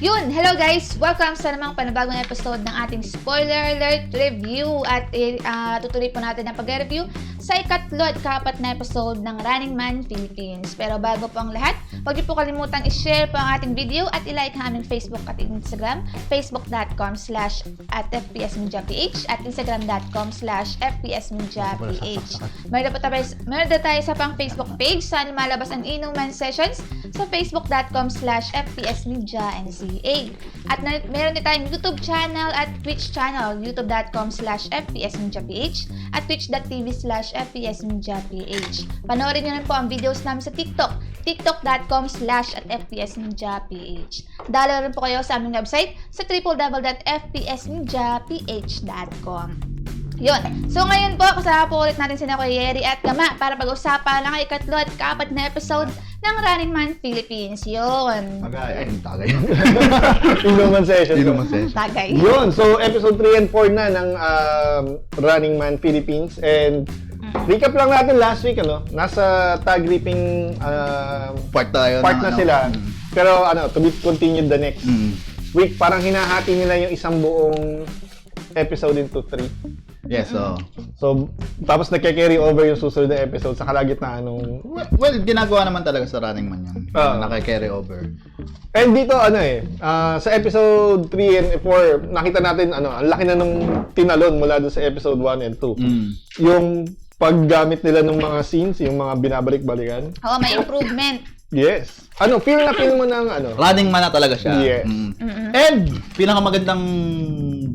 Yun, hello guys! Welcome sa namang panibagong episode ng ating spoiler alert review at tutuloy po natin ang pag-review sa ikatlo at kaapat na episode ng Running Man Philippines. Pero bago po ang lahat, huwag niyo po kalimutang i-share po ang ating video at i-like ang aming Facebook at Instagram, facebook.com/@fpsmediaph at instagram.com/fpsmediaph. Meron na tayo sa pang Facebook page sa lumalabas ang Inuman Sessions sa facebook.com/fpsmedianca. At meron din tayong YouTube channel at Twitch channel, youtube.com/fpsmediaph at twitch.tv/fpsmediaph. Panoorin nyo rin po ang videos namin sa TikTok, tiktok.com/fpsmediaph. Dalo rin po kayo sa aming website sa www.fpsmediaph.com. Yun. So ngayon po, kasama po ulit natin sina Kuya Yeri at Gama para pag-usapan lang ang ikatlo at kaapat na episode ng Running Man Philippines. Yun. Tagay. Inuman session. Tagay. Yun. So, episode 3 and 4 na ng Running Man Philippines. And recap lang natin last week, ano? Nasa tag reaping part na sila. Pero to be continued the next week. Parang hinahati nila yung isang buong episode into 3. Yes, So, tapos nagke-carry over yung susunod na episode sa kalagitnaan nung... Well, ginagawa naman talaga sa Running Man yan. Naka-carry over. And dito, sa episode 3 and 4, nakita natin, ang laki na nung tinalon mula doon sa episode 1 and 2. Yung paggamit nila ng mga scenes, yung mga binabalik-balikan. Oo, may improvement. Yes. Feel na feel mo ng Running Man na talaga siya. Yes. And, pinakamagandang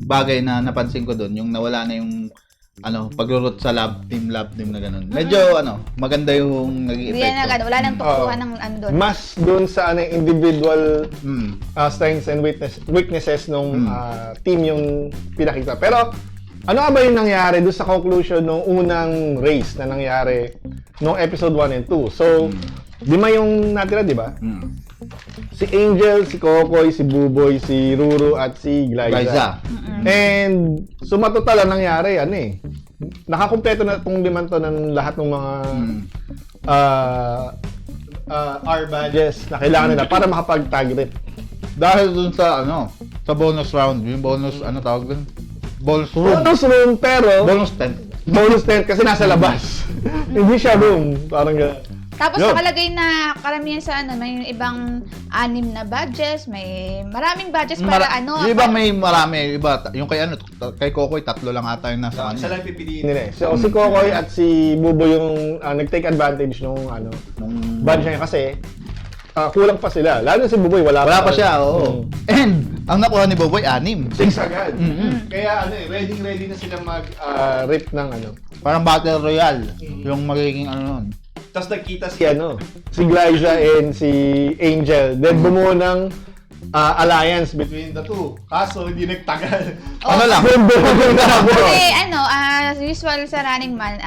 bagay na napansin ko doon, yung nawala na yung paglurot sa lab team na ganun. Medyo maganda yung naging epekto. Wala nang tuktuhan ng doon. Mas doon sa individual strengths and weaknesses nung team yung pinakita. Pero ano ba yung nangyari doon sa conclusion ng unang race na nangyari nung episode 1 and 2? So, 5 yung natira, di ba? Si Angel, si Kokoy, si Buboy, si Ruru, at si Glyza. And sumatotal ang nangyari, nakakumpleto na itong 5 to ng lahat ng mga R badges na kailangan nila para makapag-tag rip. Dahil dun sa sa bonus round, yung bonus tawag dun? Bonus room. Bonus room, pero Bonus tent. bonus tent kasi nasa labas. Hindi siya room, parang gano'n. Tapos nakalagay na karamihan sa may ibang 6 na badges, may maraming badges para Yung iba may marami, iba yung kay Kokoy 3 lang ata yung nasa Sa lang pipiliin nila. So si Kokoy at si Bubo yung nag-take advantage nung badge niya kasi kulang pa sila. Lalo si Buboy wala pa siya, oo. And ang nakuha ni Buboy 6. 6 agad. Kaya ready na sila mag-rip ng Parang battle royale yung magiging nun. Tapos nakita si Glyza and si Angel. Then bumuo ng alliance between the two. Kaso hindi nagtagal. Lang? Kasi usual sa Running Man,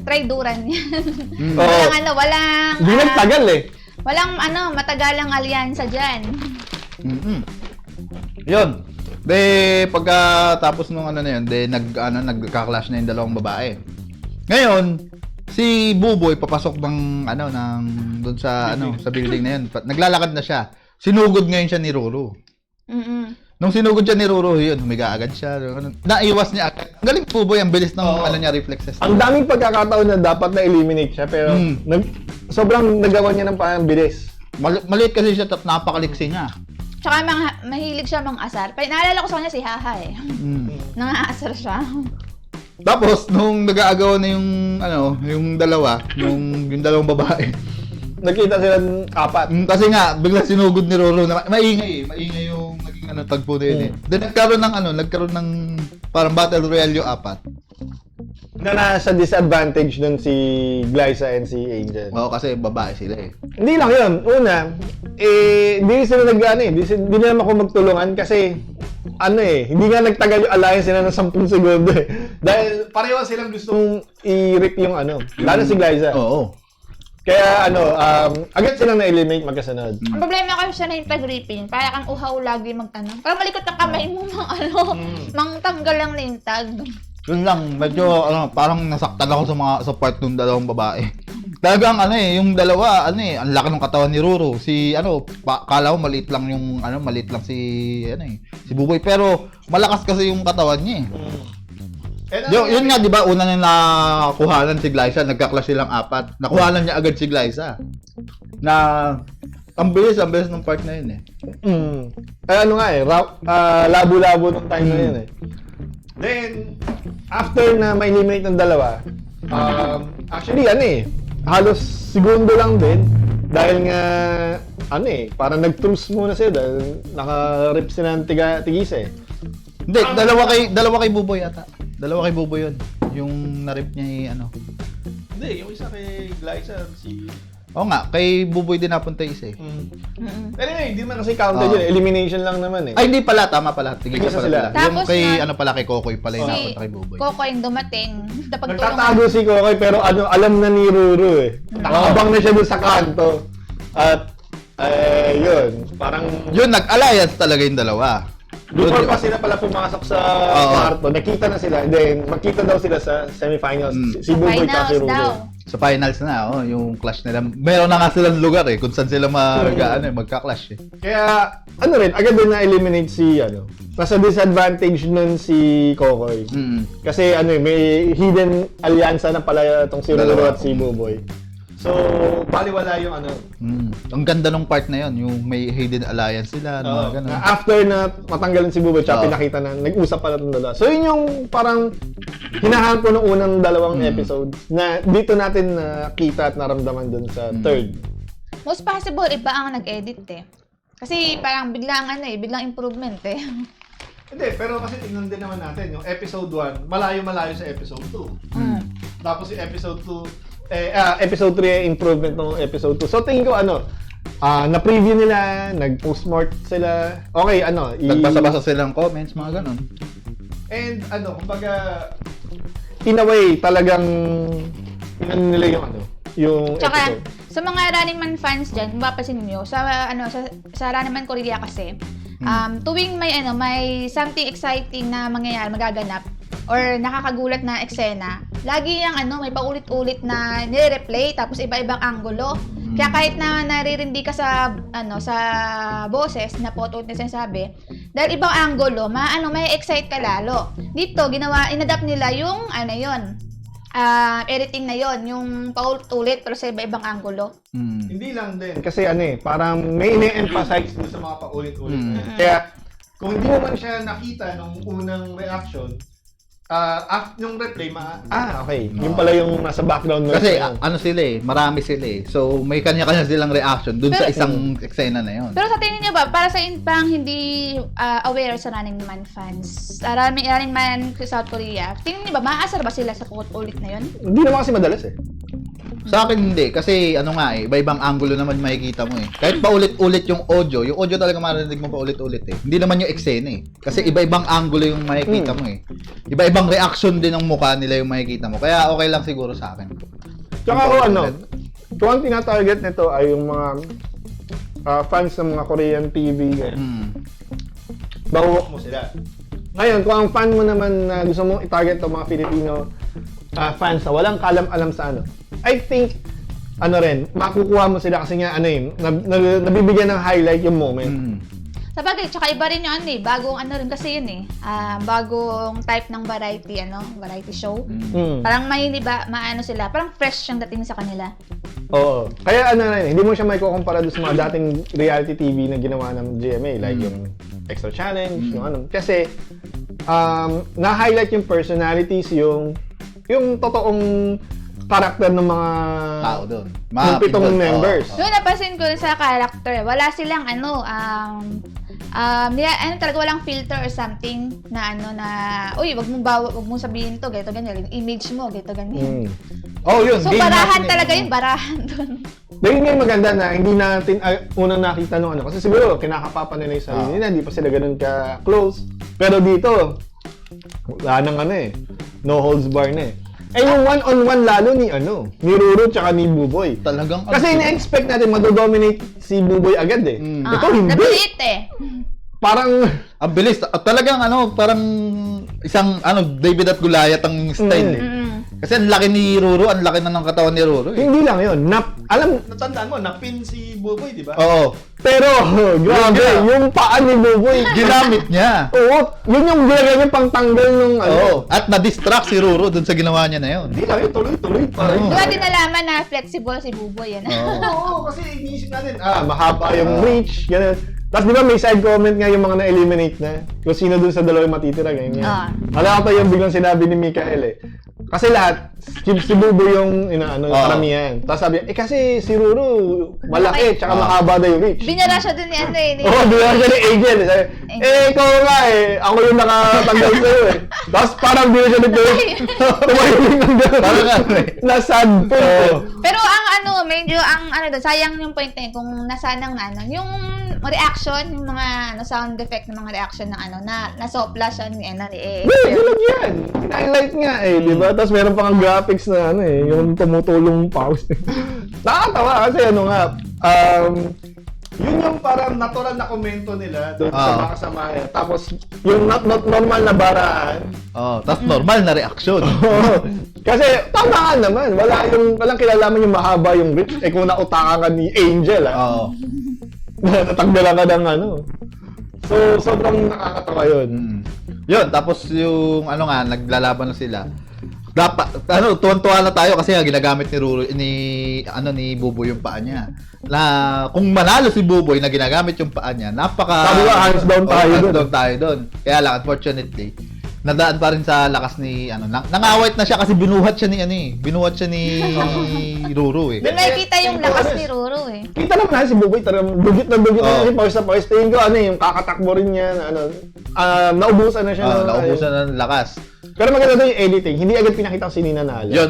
traiduran yan. Walang... Hindi nagtagal Walang matagalang alyansa dyan. Yun. Pagkatapos nung na yun, nagka-clash na yung dalawang babae. Ngayon, si Buboy papasok ng doon sa sa building na yun. Naglalakad na siya. Sinugod ngayon siya ni Ruru. Nung sinugod siya ni Ruru, yun, humiga agad siya. Naiwas niya agad. Ang galing Buboy, ang bilis ng niya reflexes. Ang daming pagkakataon na dapat na-eliminate siya pero sobrang nagawa niya ng parang bilis. Maliit kasi siya at napakaliksi niya. Tsaka mahilig siya mang-asar. Naalala ko sa kanya si Haha Nang-aasar siya. Tapos, nung nag-aagawan na yung dalawa, yung dalawang babae. Nakita sila 4. Kasi nga, bigla sinugod ni Roro na maingay yung naging tagpo na yun Then nagkaroon ng parang battle royale yung 4. Na nasa disadvantage nun si Glyza and si Angel. Oo, kasi babae sila Hindi lang yun. Una, hindi sila hindi nila ako magtulungan kasi hindi nga nagtagal yung alliance nila ng 10 segundo Dahil pareho silang gustong i-rip yung lalo si Glyza. Oo. Kaya agad silang na-eliminate magkasunod. Ang problema ko siya na yung tag-ripping. Para kang uhaw lagi Parang malikot ang kamay mo mang tanggal lang na yung tag. Yun lang, medyo parang nasaktan ako sa part ng dalawang babae. Talagang ano yung dalawa, ang laki ng katawan ni Ruru. Si kala ko maliit lang si Buboy, pero malakas kasi yung katawan niya eh. Yun nga, di ba, una nang nakuhanan si Glyza, nagka-clash silang 4. Nakuhanan niya agad si Glyza. Na, ang bilis ng part na yun eh. Labo-labo nung time na yun eh. Then, after na ma-eliminate ng dalawa, actually, halos segundo lang din. Dahil nga, parang nag-truce muna sila dahil naka-rip sila ng tigisa eh. Hindi, dalawa kay Buboy yata. Dalawa kay Buboy yun. Yung na-rip niya Hindi, yung isa kay Glyza, Oo nga, kay Buboy din napunta isa eh. Pero hindi naman kasi counted yun. Elimination lang naman eh. Ay, hindi pala. Tama pala. Tigisa Tigisa pala sila. sila. Tapos Yung kay, na- kay Kokoy pala yung Si napunta kay Buboy. Coco yung dumating. Nagtatago si Kokoy pero alam na ni Ruru eh. Nakabang na siya doon sa kanto. At, yun. Parang, Yun, nag-alliance talaga yung dalawa. before pa sila pala pumasok sa kwarto, nakita na sila. Then, magkita daw sila sa semifinals. Si Buboy at si Finals Ruru. daw. Sa finals na, yung clash nila. Meron na nga silang lugar eh, kung saan sila magka-clash eh. Kaya, agad din na-eliminate si, nasa disadvantage nun si Kokoy. Kasi, may hidden alyansa na pala itong si Ruru Dalawa. at si Buboy. So, baliwala yung Ang ganda nung part na yun, yung may hidden alliance sila, mga ganun. na after na matanggalan si Buboy, tsaka Oo. pinakita na nag-usap pala itong dalawa. So, yun yung parang hinahanap ko ng unang dalawang episode na dito natin nakita at naramdaman dun sa third. Most possible, iba ang nag-edit eh. Kasi parang biglang improvement eh. Hindi, pero kasi tingnan din naman natin, yung episode 1, malayo-malayo sa episode 2. Tapos yung episode 2, episode 3 improvement ng episode 2. So tingin ko na-preview nila, nag-postmort sila. Okay, Nagbasa-basa silang comments, mga ganun. And kumbaga in a way talagang nila yung Tsaka, episode. sa mga Running Man fans dyan, kung mapapansin niyo, sa Running Man Korea kasi, tuwing may something exciting na mangyayari, magaganap, or nakakagulat na eksena, lagi yung may paulit-ulit na nire-replay, tapos iba-ibang anggulo. Kaya kahit na naririndi ka sa boses na paulit na sinasabi, dahil ibang anggulo, may excite ka lalo. Dito, inadapt nila yung, editing na yon, yung paulit-ulit pero sa iba-ibang anggulo. Hindi lang din. Kasi parang may ine-emphasize doon sa mga paulit-ulit. Kaya, kung hindi mo man siya nakita nung unang reaction, yung replay, okay. Yung pala yung nasa background noise. Kasi na yun. marami sila eh. So may kanya-kanya silang reaction dun sa Pero- isang eksena na yun. Pero sa tingin niyo ba, para sa pang hindi aware sa Running Man fans, Running Man sa South Korea, tingin niyo ba, maaasar ba sila sa paulit na yun? Hindi naman kasi madalas eh. Sa akin hindi, kasi iba-ibang angulo naman makikita mo eh. Kahit paulit-ulit yung audio talaga marinig mo paulit-ulit eh. Hindi naman yung eksena eh. Kasi iba-ibang angulo yung makikita mo eh. Iba-ibang reaction din ng mukha nila yung makikita mo. Kaya okay lang siguro sa akin. Tsaka kung ang tinatarget nito ay yung mga fans ng mga Korean TV, bahuwak mo sila. Ngayon, kung ang fan mo naman na gusto mong i-target ang mga Filipino fans na walang kalam-alam sa I think, makukuha mo sila kasi nga, nabibigyan ng highlight yung moment. Sa bagay, tsaka iba rin yung bagong rin kasi yun eh. Bagong type ng variety show. Parang sila, parang fresh yung dating sa kanila. Oo. Kaya hindi mo siya may kukumpara doon sa mga dating reality TV na ginawa ng GMA, like yung Extra Challenge, yung Kasi, na-highlight yung personalities, yung totoong karakter ng mga Tao doon. Yung 7 members. Yung napansin ko sa character, wala silang talaga walang filter or something na uy, wag mong sabihin to, ganito ganyan, yung image mo, ganito ganyan. Yun. So barahan talaga yung barahan doon. Dahil nga yung maganda na hindi natin unang nakita nung kasi siguro kinakapapa nila yung sarili nila, hindi pa sila ganun ka-close. Pero dito, wala nang no holds bar na eh. Yung one-on-one lalo ni Ruru tsaka ni Buboy. Talagang Kasi ina-expect natin madodominate si Buboy agad eh. Ito hindi. Nabilit eh. Parang ang bilis. At talagang parang isang David at Goliath ang style eh. Kasi ang laki ni Ruru, ang laki na ng katawan ni Ruru. Eh. Hindi lang yun. Natandaan mo, napin si Buboy, di ba? Oo. Pero, grabe, Yun yung paa ni Buboy. Ginamit niya. Oo, yun yung ginagawa niya pangtanggal nung Oo. At na-distract si Ruru dun sa ginawa niya na yun. Hindi lang yun, tuloy-tuloy pa rin. Oo. Di ba din nalaman na flexible si Buboy yan? Oo. Oo, kasi iniisip natin, mahaba yung reach, gano'n. Tapos di ba may side comment nga yung mga na-eliminate na? Kung sino dun sa dalawa yung matitira, ganyan. Alam ko pa yung biglang sinabi ni Mikael eh. Kasi lahat, si Bubo yung karamihan. Tapos sabi, kasi si Ruru, malaki, tsaka mahaba na yung reach. Binara siya dun ni ano eh. Oo, binara siya ni Angel. Sabi, ikaw nga ako yung nakatanggal sa'yo eh. Tapos parang di na siya nag-break. Tumayuling ng gano'n. Parang ano eh. Nasad po eh. Pero medyo doon, sayang yung point na yun, kung nasanang yung reaction, yung mga sound effect ng mga reaction ng nasopla siya ni A. Dilag yan. Highlight nga eh, di ba? Tapos meron pang graphics na yung tumutulong pause. Nakakatawa kasi yun yung parang natural na komento nila doon sa mga kasama niya. tapos yung not normal na baraan. Tapos normal na reaksyon. Kasi tama nga naman, walang kilalaman yung mahaba yung reach. Kung nautakan ka ni Angel Oo. natanggalan ka ng So, sobrang nakakatawa yun. Yun, tapos yung naglalaban na sila. Dapat tuwan-tuwa na tayo kasi ginagamit ni Ruru ni Buboy yung paa niya. Na kung manalo si Buboy na ginagamit yung paa niya, Sabi ko, hands down tayo hands dun. down tayo doon. Kaya lang unfortunately, nadaan pa rin sa lakas ni nangawit na siya kasi binuhat siya ni Ruru eh. Doon makikita yung lakas ni Ruru eh. Kita naman na si Buboy, talagang dugit na kasi pause na pause. Tingin ko yung kakatakbo rin niya naubusan na siya. Naubusan ng lakas. Pero maganda doon yung editing, hindi agad pinakita kung sino nanalo. Yun.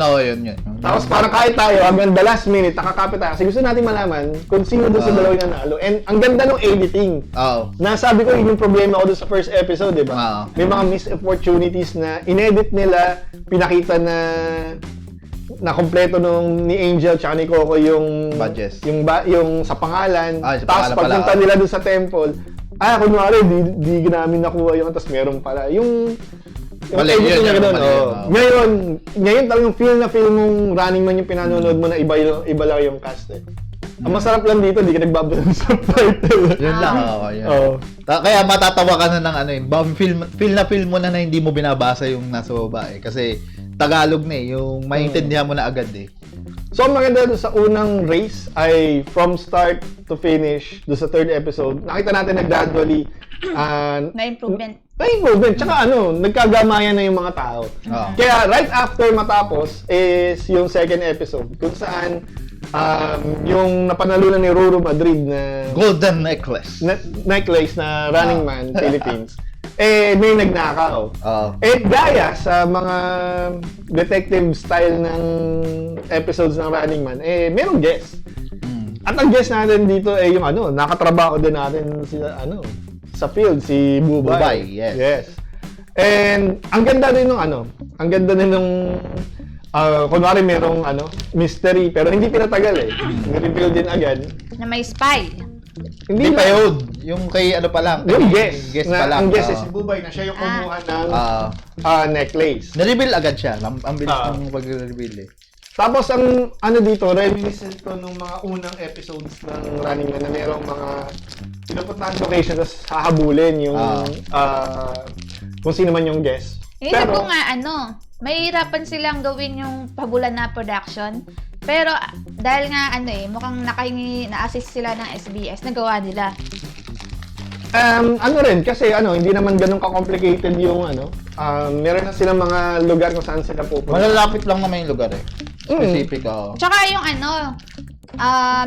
Tapos parang kahit tayo, hanggang the last minute, nakakapit tayo. Kasi gusto natin malaman kung sino doon sa dalawa yung nanalo. And ang ganda ng editing. Oo. Nasabi ko yung problema ko doon sa first episode, di ba? May mga missed opportunities na inedit nila, pinakita na kompleto nung ni Angel tsaka ni Coco yung Badges. yung sa pangalan. Sa Tapos pangalan pala. pagpunta nila doon sa temple, kunwari di namin nakuha yung tapos meron pala. Yung Mali, editing yun, niya ganun. mali yun, Ngayon talagang feel na feel mong Running Man yung pinanonood mo na iba lang yung cast eh. Ang masarap lang dito, di ka nagbabasa ng subtitle. Yun lang. Yun. Oo. Kaya matatawa ka na ng feel mo na hindi mo binabasa yung nasa baba eh. Kasi Tagalog na eh, yung maintindihan mo na agad eh. So, ang maganda doon sa unang race ay from start to finish, doon sa third episode, nakita natin na gradually May improvement. Tsaka nagkagamayan na yung mga tao. Kaya right after matapos is yung second episode kung saan yung napanalunan ni Ruru Madrid na Golden necklace. necklace na Running Man Philippines. May nagnakaw. Gaya sa mga detective style ng episodes ng Running Man, merong guest. At ang guest natin dito yung nakatrabaho din natin sa field, si Bubay. Yes. And ang ganda din nung kunwari merong mystery pero hindi pinatagal eh. Ni-reveal din agad. Na may spy. Hindi pa yun. Yung kay pa lang. Yung guest. pa lang. Ang guest is Si Buboy na siya yung kumuha ng necklace. Na-reveal agad siya. Ang bilis ng pag-reveal eh. Tapos ang dito, reminiscent ko nung mga unang episodes ng Running Man na merong mga pinupuntahan location tapos hahabulin yung kung sino man yung guest. Inisip ko nga mahirapan silang gawin yung pabulan na production. Pero dahil nga mukhang na-assist sila ng SBS, nagawa nila. Kasi hindi naman ganun ka-complicated yung meron na silang mga lugar kung saan sila pupunta. Malalapit lang naman yung lugar eh. Specific Tsaka yung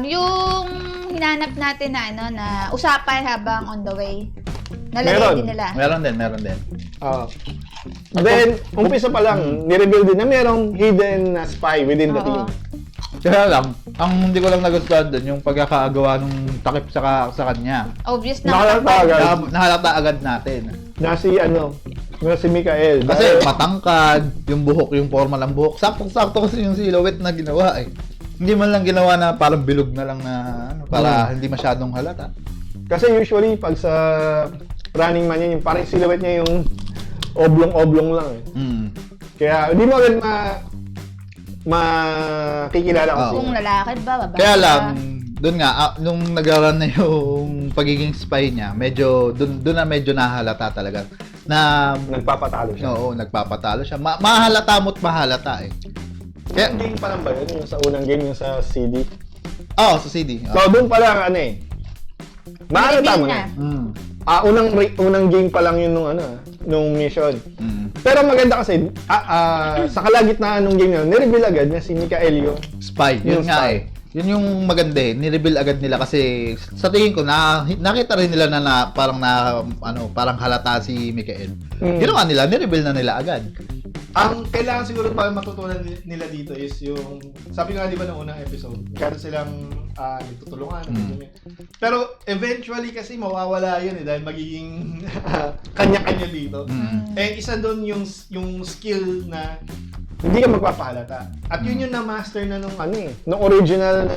yung hinanap natin na usapan habang on the way. Nalagay din nila. Meron din. Then, umpisa pa lang, ni-reveal din na merong hidden na spy within the team. Kaya lang, ang hindi ko lang nagustuhan doon, yung pagkakaagawa ng takip sa kanya. Obvious na. Nahalata agad natin. Na si Mikael. Kasi matangkad, yung buhok, yung forma ng buhok. Saktong-sakto kasi yung silhouette na ginawa eh. Hindi man lang ginawa na parang bilog na lang na para hindi masyadong halata. Kasi usually, pag sa Running Man yung parang silhouette niya yung oblong-oblong lang eh. Kaya hindi mo agad makikilala ko Oo. sila. Kung lalaki ba, babae Kaya ba? lang, doon nga, nung nag-run na yung pagiging spy niya, medyo, doon na medyo nahalata talaga. Na, Nagpapatalo siya. oo, nagpapatalo siya. Mahalata mo't mahalata eh. Kaya, Yung game pa lang ba yun? Yung sa unang game, yung sa CD? sa CD. So, doon pa lang, ano eh. Mahalata mo Reveal na. Unang game pa lang yun nung mission. Mm. Pero maganda kasi, sa kalagitnaan ng game na, nireveal agad na si Mikael yung Spy. Yun Yung nga spy. eh. Yun yung maganda eh. Nireveal agad nila kasi sa tingin ko nakita rin nila na parang halata si Mikael. Mm. Ginawa nila, nireveal na nila agad. Ang kailangan siguro pa matutunan nila dito is yung, sabi nga di ba ng unang episode, meron silang nagtutulungan. Pero eventually kasi mawawala yun dahil magiging kanya-kanya dito. Mm. Eh isa doon yung skill na hindi ka magpapahalata. At yun yung na-master na nung nung original na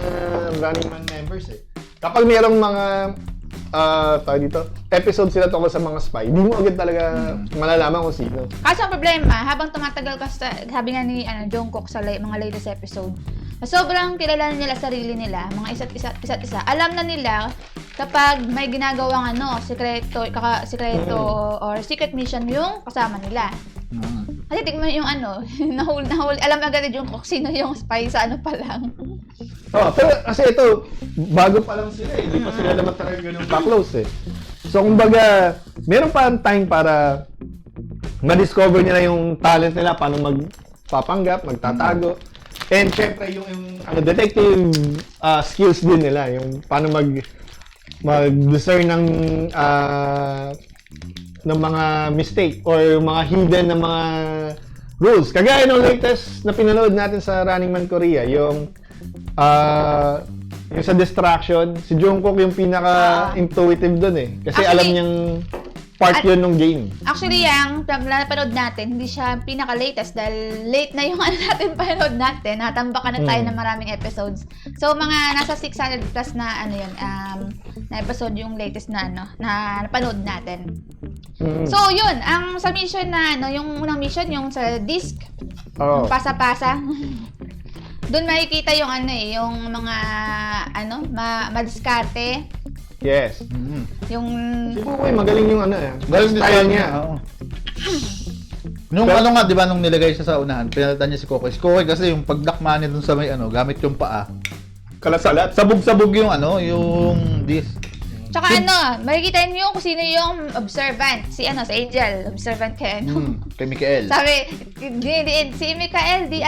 Running Man members eh. kapag merong mga tawag dito, episode sila tungkol sa mga spy, di mo agad talaga malalaman kung sino. Kaso ang problema, habang tumatagal ka sabi nga ni Jungkook sa mga latest episode, sobrang kilala nila sarili nila, mga isa't isa. Alam na nila kapag may ginagawang sikreto or secret mission yung kasama nila. Kasi tignan yung nahuli, alam agad ni Jungkook sino yung spy sa pa lang. Pero kasi ito, bago pa lang sila eh. Hindi pa sila naman talaga ganun pa-close eh. So kumbaga, meron pa time para ma-discover nila yung talent nila, paano magpapanggap, magtatago. And syempre yung detective skills din nila, yung paano mag-discern ng mga mistake or mga hidden na mga rules. Kagaya ng latest na pinanood natin sa Running Man Korea, yung sa distraction, si Jungkook yung pinaka-intuitive dun eh. Kasi Actually, alam niyang part yun ng game. Actually, yung napanood natin, hindi siya pinaka-latest dahil late na yung natin panood natin. Natambakan na tayo ng maraming episodes. So, mga nasa 600 plus na na episode yung latest na na napanood natin. So, yun, ang sa mission na yung unang mission, yung sa disc, yung pasa-pasa. Doon makikita yung yung mga madiskarte. Yes. Yung Si Buboy, magaling yung Galing din style niya. Oo. Nung nga, di ba, nung nilagay siya sa unahan, pinalitan niya si Kokoy. Si Kokoy kasi yung pagdakma niya dun sa may gamit yung paa. Kalat-salat. Sabog-sabog yung yung disc. Tsaka makikita niyo kung sino yung observant. Si Angel, observant kay Kay Mikael. Sabi, si Mikael, di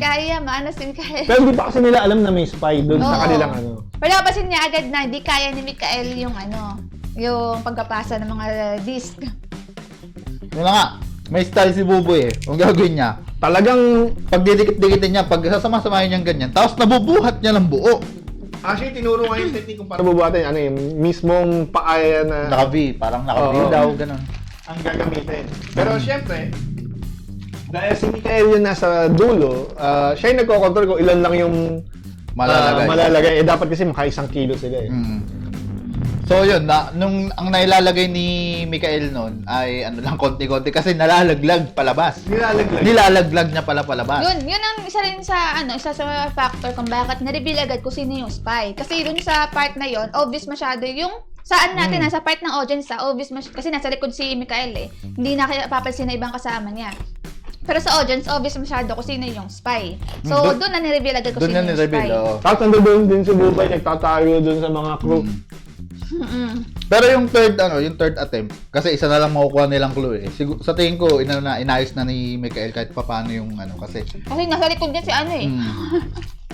kaya, maano si Mikael. Pero di pa kasi nila alam na may spy doon sa Oo. kanilang Palabasin niya agad na di kaya ni Mikael yung yung pagkapasa ng mga disc. Yun na nga, may style si Buboy eh. Ang gagawin niya, Talagang pag didikit-dikitin niya, pag sasama-samahin niyang ganyan, tapos nabubuhat niya ng buo. Actually, tinuro nga yung technique kung para paano bubuhatin, mismong paaya na Naka-V, parang naka-V Oo. daw, ganun. ang gagamitin. Pero syempre, dahil si Mikael yung nasa dulo, siya yung nagko-control kung ilan lang yung malalagay. Dapat kasi maka 1 kilo sila eh. So yun, nung ang nailalagay ni Mikael noon ay lang konti-konti kasi nalalaglag palabas. Nilalaglag niya pala palabas. Yun ang isa rin sa isa sa factor kung bakit na-reveal agad kung sino yung spy. Kasi dun sa part na yon, obvious masyado yung saan natin, nasa part ng audience, obvious kasi nasa likod si Mikael eh. Hindi na papansin na ibang kasama niya. Pero sa audience, obvious masyado kung sino yung spy. So, doon na ni-reveal agad kung Doon sino na yung ni-reveal, spy. oo. Tapos nandoon din si Bubay, nagtatago doon sa mga crew. Pero yung third attempt, kasi isa na lang makukuha nilang clue eh. Sa tingin ko, inayos na ni Mikael kahit paano yung kasi. Kasi nasa likod niya si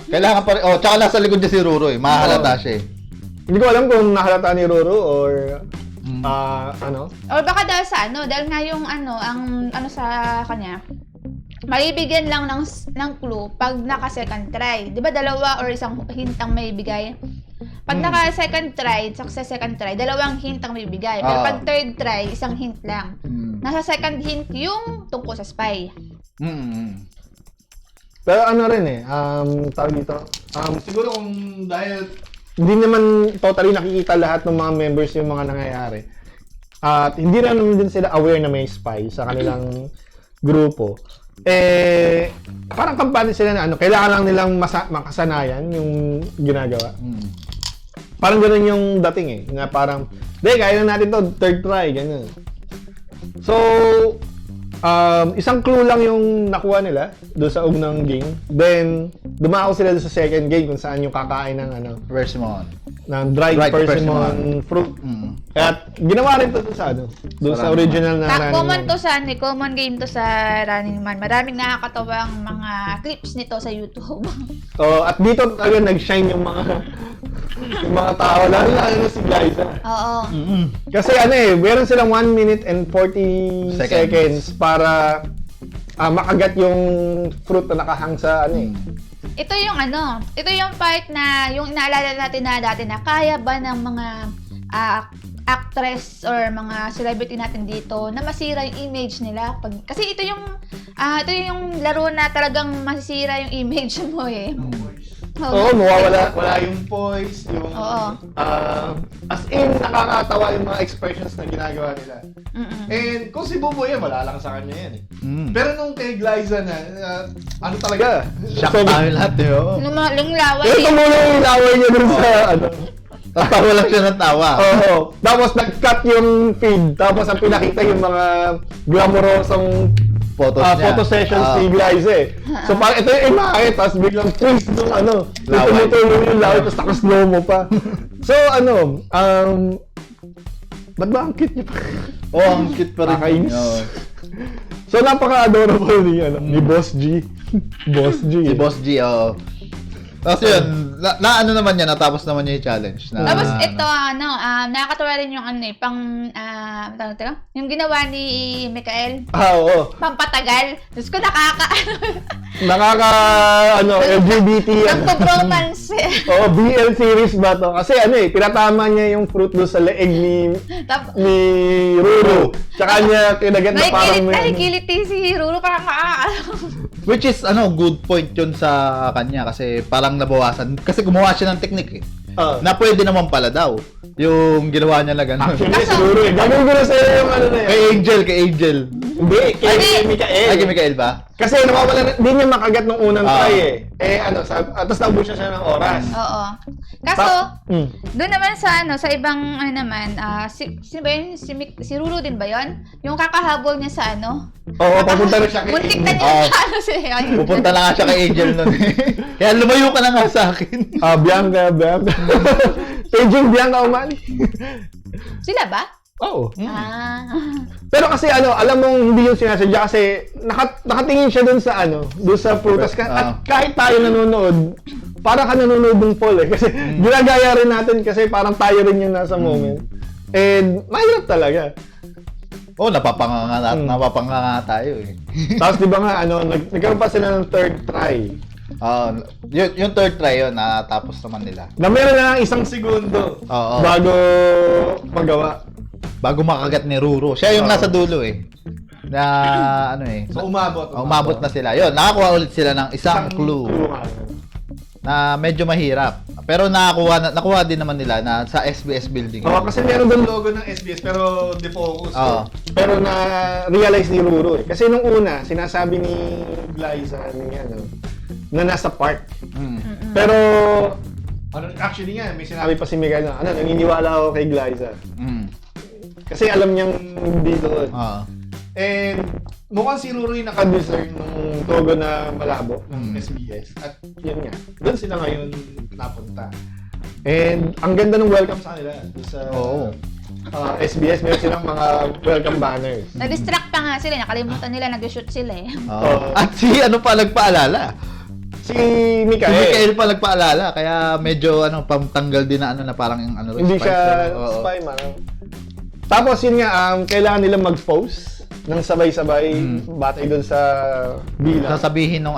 Kailangan pa rin, tsaka nasa likod niya si Ruro eh. Mahalata siya eh. Hindi ko alam kung nahalata ni Roro or Or baka dahil sa dahil nga yung ang sa kanya, maibigyan lang ng clue pag naka-second try. 'Di ba dalawa or isang hint ang may bigay? Pag naka-second try, sa second try, dalawang hint ang may bigay. Pero pag third try, isang hint lang. Nasa second hint yung tungkol sa spy. Pero rin tawag dito, siguro kung dahil hindi naman totally nakikita lahat ng mga members yung mga nangyayari. At hindi naman din sila aware na may spy sa kanilang grupo. Parang kampanya sila na kailangan lang nilang makasanayan yung ginagawa. Parang gano'n yung dating na parang, kaya na natin to, third try, ganyan. So, isang clue lang yung nakuha nila doon sa unang game. Then, dumako sila doon sa second game kung saan yung kakain ng Persimmon. ng dried persimmon fruit. Kaya ginawa rin to doon sa original na Running Common Man. to sa common game to sa Running Man. Maraming nakakatawang mga clips nito sa YouTube. So, at dito talaga nag-shine yung mga tao, lalo na si Glyza. Oo. Kasi meron silang 1 minute and 40 seconds para makagat yung fruit na nakahang sa Ito yung part na yung inaalala natin na dati na kaya ba ng mga actress or mga celebrity natin dito na masira yung image nila. Kasi ito yung laro na talagang masisira yung image mo Oo, mawawala. Wala yung poise, yung... Oo. As in, nakakatawa yung mga expressions na ginagawa nila. And kung si Buboy yan, wala lang sa kanya yan Pero nung kay Glyza na, ano talaga? Shock tayo lahat Lunglaway. Pero tumulo yung laway niya dun sa Tawa lang siya ng tawa. Oo. Tapos nag-cut yung feed. Tapos ang pinakita yung mga glamorosong Photos niya. photo sessions ni Glyza So parang ito yung imahe, tapos biglang twist nung Laway. tumutuloy yung laway, tapos naka-slow mo pa. So ba't ba ang cute niya pa? Ang cute pa rin. Nakakainis. Oo. So napaka-adorable ni Boss G. Boss G. Si Boss G, Tapos yun, na naman niya, natapos naman niya yung challenge. Tapos ito, nakakatawa rin yung yung ginawa ni Mikael. Oo. Pampatagal. Tapos ko LGBT. Nagpo-bromance. BL series ba to? Kasi pinatama niya yung fruit doon sa leeg ni Ruru. Tsaka niya kinagat na parang Nakikiliti si Ruru Which is, good point yun sa kanya kasi parang nabawasan. Kasi gumawa siya ng technique na pwede naman pala daw. Yung ginawa niya lang gano'n. Actually, siguro gagawin ko na sa'yo yung Kay Angel. Hindi, kay Mikael. Ay, kay Mikael ba? Kasi nawawala hindi niya makagat nung unang try tapos naubos siya ng oras. Oo. Kaso, doon naman sa ibang sino ba yun? Si Ruru din ba yun? Yung kakahabol niya sa Oo, papunta na siya kay Muntik na niya siya. Pupunta na nga siya kay Angel nun. Kaya lumayo ka na nga sa akin. Bianca. Paging Bianca Umali. Sila ba? Oo. Pero Pero kasi alam mong hindi yung sinasadya kasi nakatingin siya dun sa prutas. At kahit tayo nanonood, parang ka nanonood ng Paul kasi ginagaya rin natin kasi parang tayo rin yung nasa moment. And mahirap talaga. Napapanganga tayo Tapos di ba nga, nagkaroon pa sila ng third try. Yung third try yun, natapos naman nila. Na meron na lang 1 segundo bago magawa. Bago makagat ni Ruru. Siya yung nasa dulo So umabot na sila. Yun, nakakuha ulit sila ng isang clue na medyo mahirap. Pero nakuha din naman nila na sa SBS building. Kasi meron doon logo ng SBS pero defocus. Pero na-realize ni Ruru Kasi nung una, sinasabi ni Glyza na nasa park. Pero Actually nga, may sinabi sabi pa si Miguel naniniwala ako kay Glyza. Kasi alam niyang hindi doon. And mukhang si Ruru yung Naka-discern nung togo na malabo ng SBS. At yun nga. doon sila ngayon napunta. And ang ganda ng welcome Sa kanila, doon sa... SBS, meron silang mga welcome banners. na-distract pa nga sila. Nakalimutan nila, nag-shoot sila At si pa nagpaalala. Si Si Mikael. Mikael pa nagpaalala, kaya medyo pamtanggal din na parang yung Hindi spice, siya oo. spy man. Tapos yun nga, kailangan nilang mag-pose ng sabay-sabay batay doon sa bilang. Sasabihin nung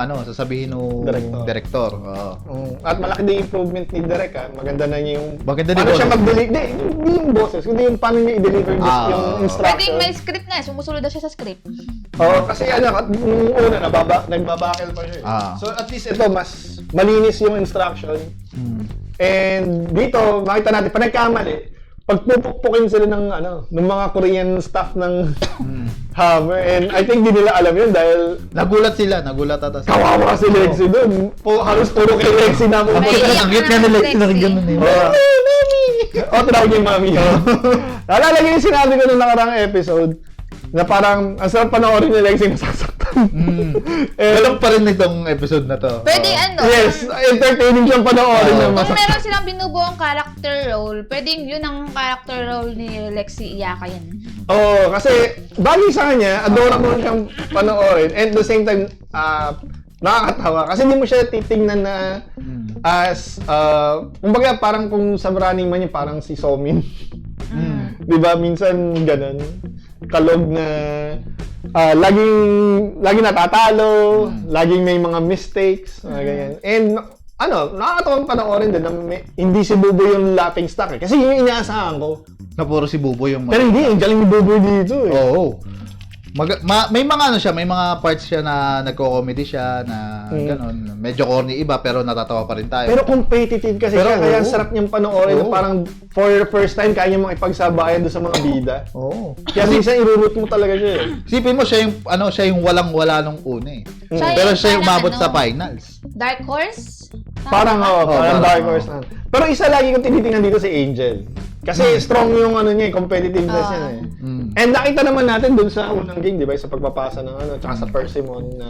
director. Oo. At malaki din improvement ni Direk Maganda na niya yung Maganda din paano siya boses. mag-deliver. Hindi yung boses, kundi yung paano niya i-deliver yung Pwedeng instruction. may script na, sumusunod daw siya sa script. Oo, kasi nung una, Nagbabakel pa siya. So at least ito, mas malinis yung instruction. And dito, makita natin, pag nagkamali, pagpupukpukin sila ng mga Korean staff ng Hammer. And I think di nila alam yun dahil Nagulat ata sila. kawawa si Lexi doon. Halos puro kay Lexi na mo. May iyak Ang cute nga ni Lexi, nakinggan nun eh. Tinawag niya yung mami. Naalala niyo yung sinabi ko nung nakaraang episode na parang ang sarap panoorin ni Lexi nasasaktan. Walang pa rin itong episode na to. Pwede Oo. Yes, entertaining siyang panoorin Oo. na Kung masaktan. meron silang binubuong character role, pwedeng yun ang character role ni Lexi Iyakayan. Oo, kasi bagay sa kanya, adorable siyang panoorin. And at the same time, nakakatawa. Kasi hindi mo siya titingnan na as, kumbaga parang kung sa Running Man niya, parang si Somin. Di ba? Minsan ganun. Kalog na laging natatalo, laging may mga mistakes, mga ganyan. And nakakatawang panoorin din na hindi si Buboy yung laughing stock eh. Kasi yun yung inaasahan ko. Na puro si Buboy yung Pero hindi, ang galing ni Buboy dito eh. Oo. May mga may mga parts siya na nagko-comedy siya na gano'n. Medyo corny iba pero natatawa pa rin tayo. Pero competitive kasi Pero siya, kaya ang oo. sarap niyang panoorin. Oo. Parang for the first time, kaya niya makipagsabayan doon sa mga bida. Oo. Kaya minsan irurut mo talaga siya eh. Isipin mo siya yung walang-wala nung una eh. Siya Pero yung siya yung parang umabot sa ano, finals. Dark Horse? Tama Parang ba? parang parang, dark oo. horse na. Pero isa lagi kong tinitingnan dito si Angel. Kasi strong yung niya, competitiveness niya eh. And nakita naman natin dun sa unang game, di ba? Sa pagpapasa ng tsaka sa Persimmon na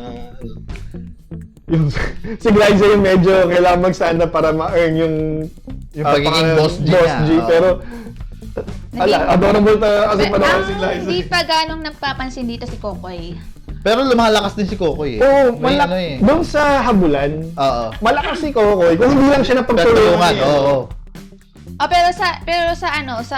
yung si Glyza yung medyo kailangan mag-stand up para ma-earn yung Yung pagiging boss G boss niya, G. oo. Pero adorable kasi Ang panoorin si Glyza. hindi pa ganong nagpapansin dito si Kokoy. Pero lumalakas din si Kokoy eh. Oo, May ano eh. doon sa habulan, Oo. malakas si Kokoy. Kung hindi lang siya napagtulungan. Pagtulungan, oo. Pero sa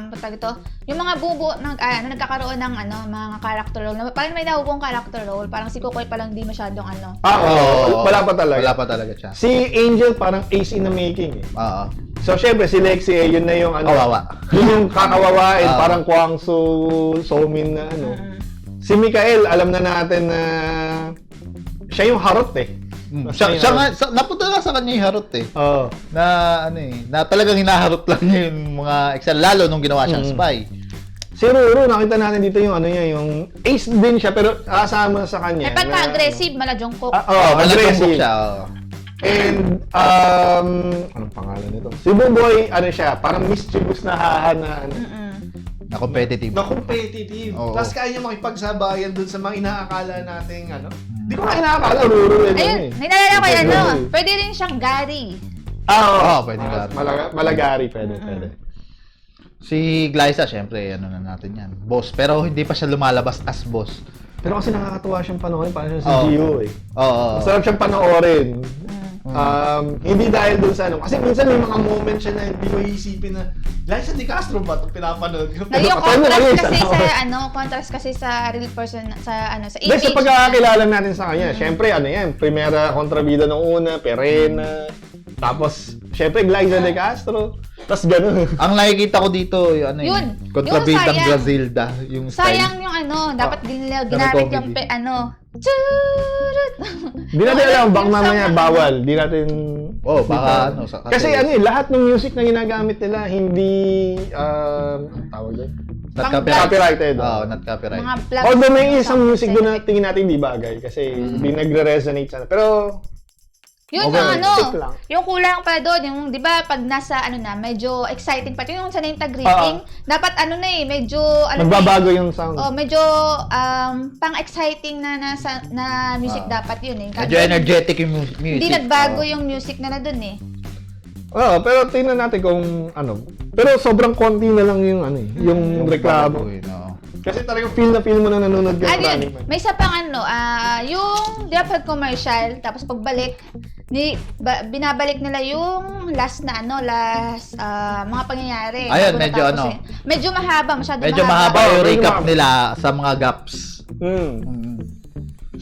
tawag ito, yung mga bubo nagkakaroon ng mga character role. Parang may nabubuong character role, parang si Kokoy pa lang di masyadong Oo, wala pa talaga. Wala pa talaga siya. Si Angel parang ace in the making eh. Oo. So, syempre, si Lexi, yun na yung Kawawa. Yun yung kakawawain, Oo. parang Kwang Somin na Si Mikael, alam na natin na siya yung harot eh. Siya nga, napunta nga sa kanya yung harot eh. Oo. Na talagang hinaharot lang niya yung mga Excel, lalo nung ginawa siyang spy. Si Ruru, nakita natin dito yung yung ace din siya, pero kasama sa kanya. May pagka-aggressive, malajongkok. Aggressive. Siya, oo. And, anong pangalan nito? Si Buboy, siya, parang mischievous na hahana. Na competitive. Na competitive. Oo. Plus kaya niya makipagsabayan dun sa mga inaakala nating Di ko nga inakala, Ruru. Ayun, nalala ko yan, pwede rin siyang Gary. Oo, pwede nga. Malagari, pwede. Si Glyza, syempre, na natin yan. Boss. Pero hindi pa siya lumalabas as boss. Pero kasi nakakatuwa siyang panoorin, parang siya si Oo. Gio eh. Oo. Masarap siyang panoorin. Hindi dahil dun sa kasi minsan may mga moment siya na hindi mo iisipin na Liza Di Castro ba itong pinapanood ko? Na yung Patay mo kayo, contrast kasi sa real person sa Dahil sa image. pagkakakilala natin sa kanya, syempre yan, Primera kontrabida nung una, Perena, tapos syempre Glyza De Castro, tapos gano'n. Ang nakikita ko dito, yung Yun. Kontrabidang Yung sayang. Brazilda. Yung Sayang style. yung dapat din nila Na may ginamit yung comedy. churut. Di natin alam, baka mamaya bawal, di natin... Oh, baka Kasi lahat ng music na ginagamit nila, hindi, ang tawag doon? Not Copyrighted. Oo, not copyright. Mga plugs. Although may isang music doon na tingin natin di bagay, kasi hindi nagre-resonate sana. Pero, Yun Okay, ang stick lang. yung kulang pa doon, yung 'di ba pag nasa medyo exciting pa yung sa name tag greeting, dapat medyo magbabago yung sound. medyo pang-exciting na music dapat yun eh. Medyo energetic yung music. Hindi nagbago yung music na doon eh. Oo, pero tingnan natin kung Pero sobrang konti na lang yung yung reklamo. Kasi talagang feel mo na nanonood ka ng Yun, Running Man. may isa pang yung di ba pag commercial, tapos pagbalik, binabalik nila yung last mga pangyayari. Ayun, Bago medyo natapos eh. Medyo mahaba, masyado Medyo mahaba Oh, yung medyo recap mahaba. nila sa mga gaps.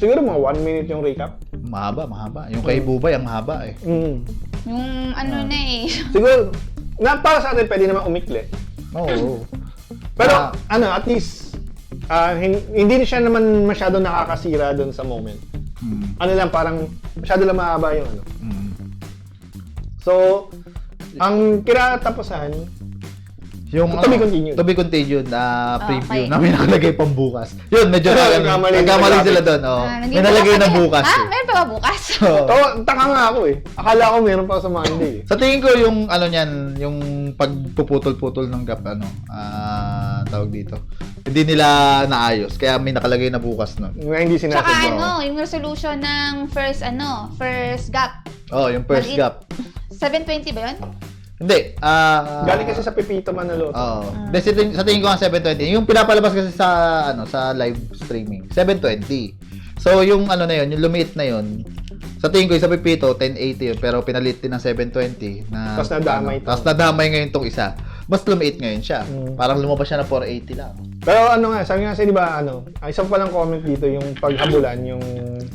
Siguro mga 1 minute yung recap. Mahaba. Yung kay Bubay, ang mahaba eh. Yung na eh. Siguro, para sa atin pwede naman umikli. Oo. Pero at least, hindi siya naman masyado nakakasira doon sa moment. Lang, parang masyado lang mahaba yung So, ang kinatapusan, Yung To be continued. To be continued na preview Okay. na may nakalagay pang bukas. Yun, medyo Nagkamali nagkamali sila sila doon. Oh. Nandito May nalagay pa na kami. bukas. Ha? Eh. Meron pa ba bukas? Oo. Taka nga ako eh. Akala ko meron pa sa Monday eh. Sa tingin ko yung ano niyan, yung pagpuputol-putol ng gap tawag dito. Hindi nila naayos kaya may nakalagay na bukas no. Nga hindi Tsaka sinasadya. yung resolution ng first gap. Oh, yung first Maliit. gap. 720 ba yun? Hindi. Galing kasi sa Pepito Manaloto. Oo. Sa tingin ko nga 720. Yung pinapalabas kasi sa live streaming, 720. So yung ano na yun, yung lumiit na yun, sa tingin ko yung sa Pepito 1080 yun, pero pinalit din ng 720 na Tapos nadamay to. Tapos nadamay ngayon tong isa. Mas lumiit ngayon siya. Parang lumabas siya na 480 lang. Pero ano nga, sabi nga kasi di ba isa pa lang comment dito yung paghabulan, yung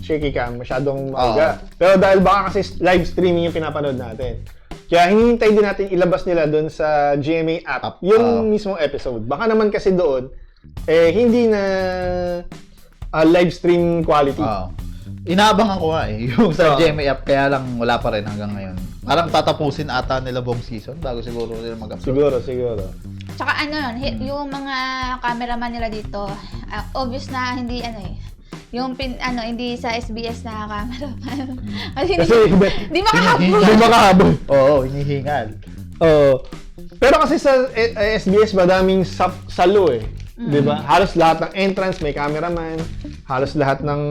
shaky cam, masyadong maaga. Pero dahil baka kasi live streaming yung pinapanood natin. Kaya hinihintay din natin ilabas nila doon sa GMA app yung mismong episode. Baka naman kasi doon, hindi na live stream quality. Inaabangan ko nga yung sa GMA app, kaya lang wala pa rin hanggang ngayon. Parang tatapusin ata nila buong season bago siguro nila mag-upload. Siguro. Tsaka yung mga cameraman nila dito, obvious na hindi hindi sa SBS na cameraman. Kasi hindi makahabol. Hindi makahabol. Oo, hinihingal. Pero kasi sa SBS, madaming salo eh. Di ba? Halos lahat ng entrance may cameraman. Halos lahat ng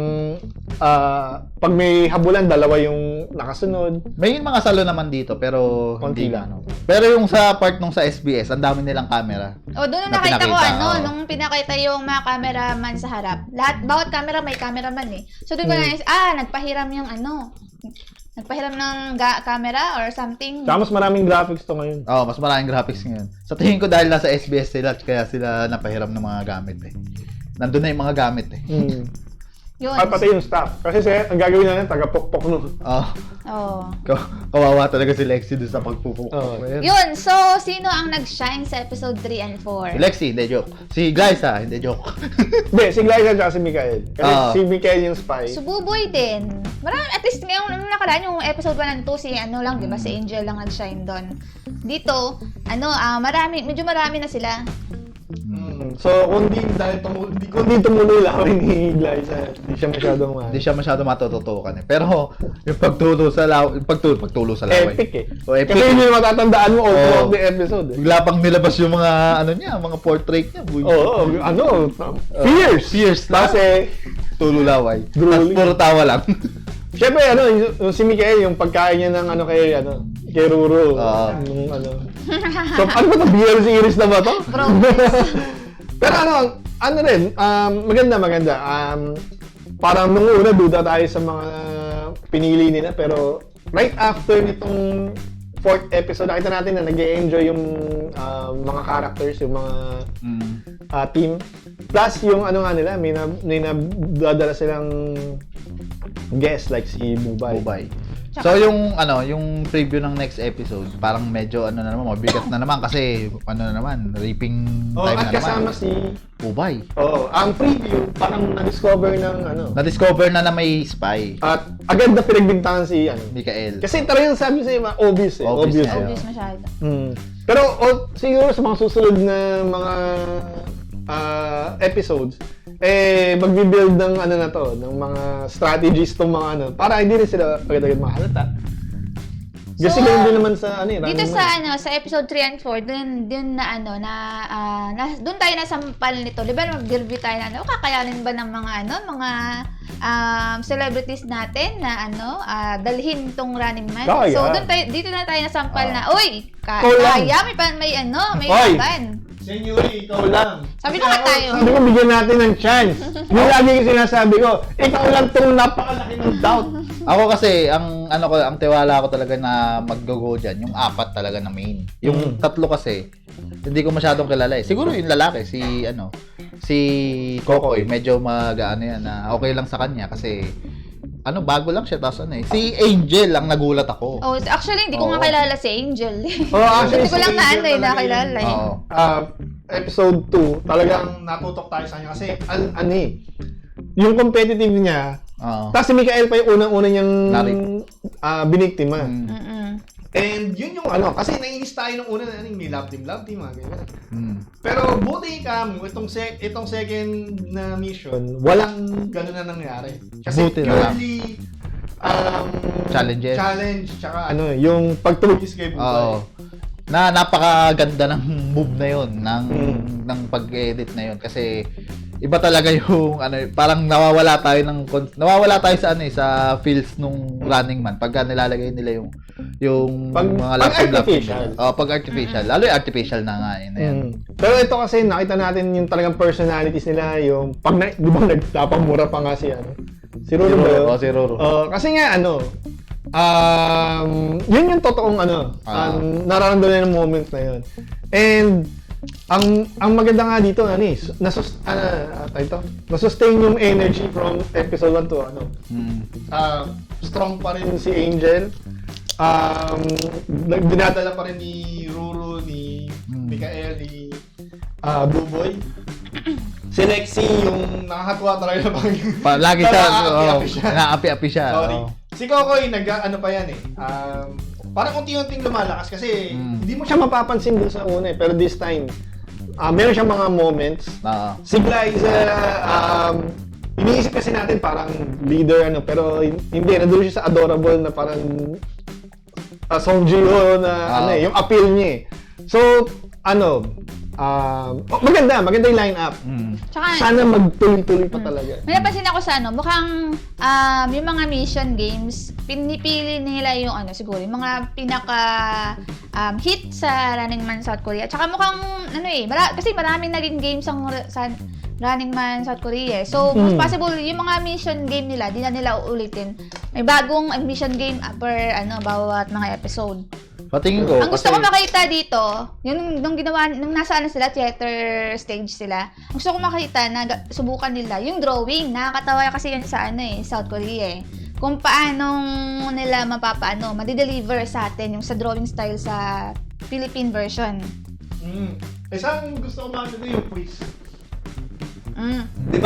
pag may habulan, dalawa yung nakasunod. May mga salo naman dito pero Konti hindi lang. Pero yung sa part nung sa SBS, ang dami nilang camera. Doon Na nakita ko pinakita, nung pinakita yung mga cameraman sa harap. Bawat camera may cameraman eh. So doon ko na nagpahiram yung nagpahiram ng camera or something. Tsaka mas maraming graphics to ngayon. Mas maraming graphics ngayon. Sa tingin ko dahil nasa SBS sila, kaya sila napahiram ng mga gamit eh. Nandun na yung mga gamit eh. Yun. Pati yung staff. Kasi ang gagawin natin, taga-pokpok no. Kawawa talaga si Lexi doon sa pagpupuk. Yun. So, sino ang nag-shine sa episode 3 and 4? Si Lexi, hindi joke. Si Glyza, hindi joke. Hindi, si Glyza at si Mikael. Kasi si Mikael yung spy. Sububoy din. Marami, at least ngayong nakaraan yung episode 1 and 2, si lang, di ba? Si Angel lang nag-shine doon. Dito, medyo marami na sila. So, kung di tumuloy laway ni Glyza, di siya masyadong Hindi siya masyado matututukan eh. Pero yung pagtulo sa laway, pagtulo sa laway. epic eh. Epic. Kasi yun yung matatandaan mo all throughout the episode eh. Bigla pang nilabas yung mga mga portrait niya. Fierce. Kasi, Tulo laway. Drooling. Tapos puro tawa lang. syempre, yung si Mikael, yung pagkain niya ng kay Ruru. So, ano ba ito? BL series na ba ito? Pero maganda. Parang nung una, duda tayo sa mga pinili nila. Pero right after nitong 4th episode, nakita natin na nag-enjoy yung mga characters, yung mga team. Plus, yung nila, may nadala silang guest like si Bubay. So yung preview ng next episode, parang medyo mabigat na naman kasi raping time At na kasama naman. si Bubay. ang preview, parang na-discover ng Na-discover na may spy. At agad na pinagbintangan si Mikael. Kasi talagang sabi sa'yo, obvious eh. Obvious na. Obvious masyado. Pero siguro sa mga susunod na mga episodes, magbi-build ng ng mga strategies tong mga para hindi rin sila agad-agad mahalata. Kasi So, ganun din naman sa Dito sa episode 3 and 4, dun doon tayo nasampal nito. Di ba mag-review tayo na kakayanin ba ng mga celebrities natin na dalhin tong Running Man. Oh, So yeah. dito na tayo nasampal na, uy, Ikaw lang. may Hoy. laban. Senyori, ikaw lang. Sabi ko nga tayo. Sabi ko, bigyan natin ng chance. Yung lagi yung sinasabi ko, ikaw lang tong napakalaki ng doubt. Ako kasi ang tiwala ko talaga na mag-go diyan, yung 4 talaga na main. Yung 3 kasi hindi ko masyadong kilala eh. Siguro yung lalaki si Kokoy, medyo yan na okay lang sa kanya kasi bago lang siya tapos si Angel ang nagulat ako. Actually, hindi ko nga kilala si Angel. Actually, Hindi ko lang si Angel nakilala eh. Oo. Episode 2, talagang natutok tayo sa kanya kasi yung competitive niya, Oo. tapos si Mikael pa yung unang-una niyang Narip. biniktima. Mm-mm. And yun yung ano, kasi nainis tayo nung una na may love team, mga ganyan. Pero buti itong second na mission, walang gano'n na nangyari. Kasi Buti na lang. purely Challenges. challenge, tsaka yung pagtulog escape Oo. Na napakaganda ng move na 'yon ng pag-edit na 'yon kasi iba talaga yung parang nawawala tayo sa sa feels nung Running Man pagka nilalagay nila yung mga artificial. pag artificial. Lalo yung artificial na nga yun. Pero ito kasi nakita natin yung talagang personalities nila, yung di ba nagtapamura pa nga si Roro ba yun? Si Roro. Kasi nga yun yung totoong nararamdaman ng moment na yun. And ang maganda nga dito nasustain yung energy from episode 1 to strong pa rin si Angel. dinadala pa rin ni Ruru, ni Mikael, ni Buboy. Si Lexi, yung nakakatuwa talaga Lagi siya, naapi-api siya. Sorry. Oo. Si Kokoy, pa yan parang unti-unting lumalakas kasi hindi mo siya Mapapansin dun sa una pero this time, meron siyang mga moments. Si Gla is iniisip kasi natin parang leader pero hindi, nandun siya sa adorable na parang Song Ji-ho na yung appeal niya eh. So, maganda yung line-up. Tsaka, Sana magtuloy-tuloy pa talaga. may napansin ako sa mukhang yung mga mission games, pinipili nila yung siguro, yung mga pinaka hit sa Running Man South Korea. Tsaka mukhang, kasi maraming naging games sa Running Man South Korea. So, most possible, yung mga mission game nila, di na nila uulitin. May bagong mission game per, bawat mga episode. Patingin ko. Ang gusto ko makita dito, nung nasa sila, theater stage sila, ang gusto ko makita na subukan nila, yung drawing. Nakakatawa kasi yun sa South Korea kung paano nila madideliver sa atin yung sa drawing style sa Philippine version. Saan gusto ko makita yung quiz? Di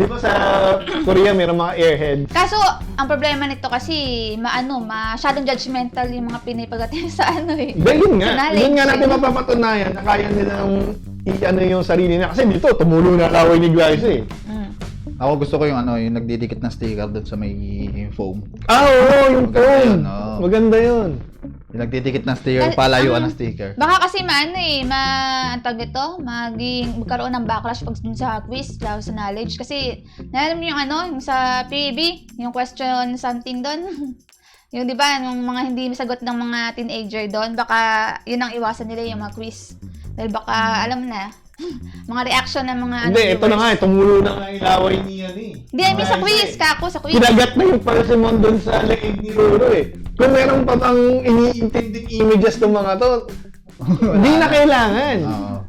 ba sa Korea mayroong mga airheads? Kaso, ang problema nito kasi, masyadong judgmental yung mga Pinay pagdating sa Yun nga. Yun nga natin mapapatunayan na kaya nilang yung sarili na. Kasi dito, tumulo na laway ni Glyce Ako gusto ko yung nagdidikit na sticker doon sa may foam. Oo, yung foam. Yun, Maganda yun. Yung nagdidikit na sticker, palayuan ng sticker. Baka kasi magkaroon ng backlash pag dun sa quiz, lalo sa knowledge. Kasi, alam mo yung sa PBB, yung question something doon. Yung di ba, yung mga hindi masagot ng mga teenager doon, baka yun ang iwasan nila yung mga quiz. Dahil baka, alam na, mga reaction ng mga Hindi, ito na nga, tumulo na nga Ang ilaway niya Hindi, I mean sa quiz, sa quiz. Kinagat na yung Persimmon doon sa leeg ni Roro Kung meron pa bang iniintinding images ng mga to, hindi na kailangan.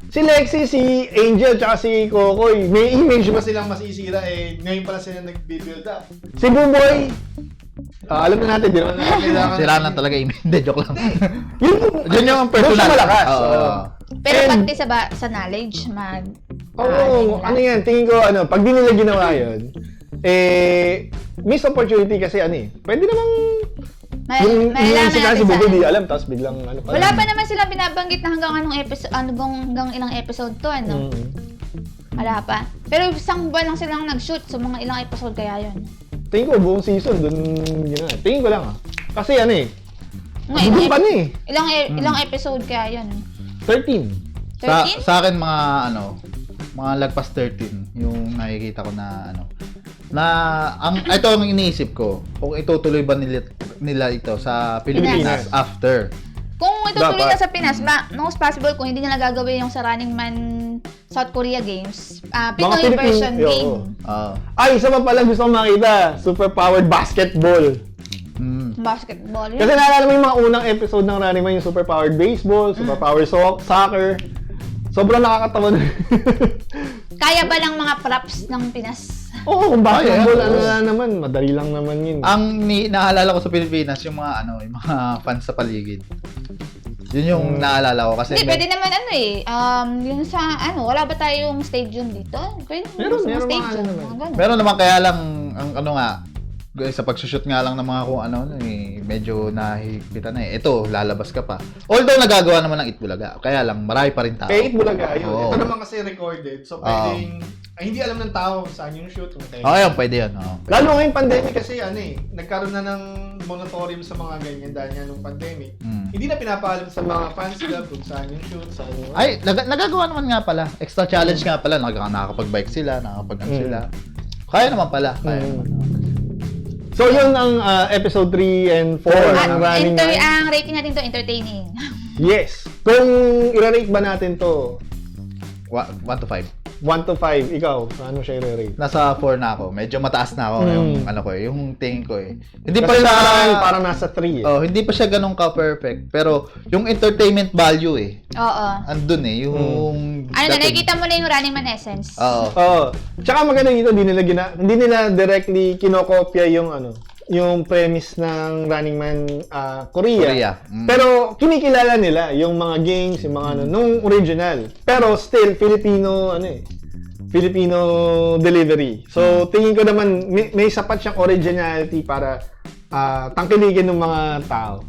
Si Lexi, si Angel, tsaka si Kokoy, may image Hindi ba ba silang masisira ngayon pala sila nag-build up. Si Buboy, alam na natin, di naman natin kailangan. Sira lang talaga yung hindi, joke lang. Yun yung personal. Doon siya malakas. Pero pati sa knowledge, ano yan, tingin ko, pag di nila ginawa yun, missed opportunity kasi pwede namang yung si Buboy di alam, tapos biglang wala pa naman silang binabanggit na hanggang ilang episode to, Wala pa. Pero isang buwan lang silang nag-shoot, so mga ilang episode kaya yun. Tingin ko buong season dun ginawa. Tingin ko lang kasi Ngayon, pa na ilang episode kaya yun? 13. Sa akin mga lagpas 13 yung nakikita ko na ito ang iniisip ko kung itutuloy ba nila ito sa Pilipinas after. Kung itutuloy na sa Pinas, most possible kung hindi nila gagawin yung sa Running Man South Korea games, Pinoy version game. Ay, isa pa pala gusto kong makita, super-powered basketball. Basketball. Kasi naalala mo yung mga unang episode ng Running Man, yung super-powered baseball, super-powered soccer. Sobrang nakakatawa na. Kaya ba lang mga props ng Pinas? Oo, kung basketball, naman, madali lang naman yun. Ang naalala ko sa Pilipinas, yung mga fans sa paligid. Yun yung naalala ko kasi Hindi, pwede naman yung sa wala ba tayong stadium dito? Pwede Meron stadium. naman. Meron naman kaya lang ang Guys, sa pagsushoot nga lang ng mga kung ano, medyo nahihigpitan na eh. Ito, lalabas ka pa. Although nagagawa naman ng Itbulaga, kaya lang marami pa rin tao. Kaya Itbulaga, yun. Oo. Ito naman kasi recorded, so pwedeng, hindi alam ng tao saan yung shoot. Ayun, pwede yun. Lalo ngayong pandemic. Kasi nagkaroon na ng moratorium sa mga ganyan dahil nga nung pandemic. Hindi na pinapaalam sa mga fans club kung saan yung shoot, saan yung... Ay, nagagawa naman nga pala. Extra challenge nga pala. Nakakapag-bike sila, sila. Kaya naman pala. Kaya naman. So, yun ang episode 3 and 4 ng Running Man. Ang rating natin to, entertaining. Yes. Kung i-rate ba natin to 1 to 5. 1 to 5, ikaw, paano siya i-rate? Nasa 4 na ako. Medyo mataas na ako yung ano ko yung tingin ko eh. Hindi pa Kasi siya parang nasa 3 eh. Oh, hindi pa siya ganun ka perfect, pero yung entertainment value eh. Oo. Andun eh, yung Nakikita mo na yung Running Man essence. Oo. Oo. Tsaka maganda dito, hindi nila directly kinokopya yung premise ng Running Man Korea. Pero kinikilala nila yung mga games, yung mga nung original. Pero still Filipino delivery. So tingin ko naman may sapat siyang originality para tangkilikin ng mga tao.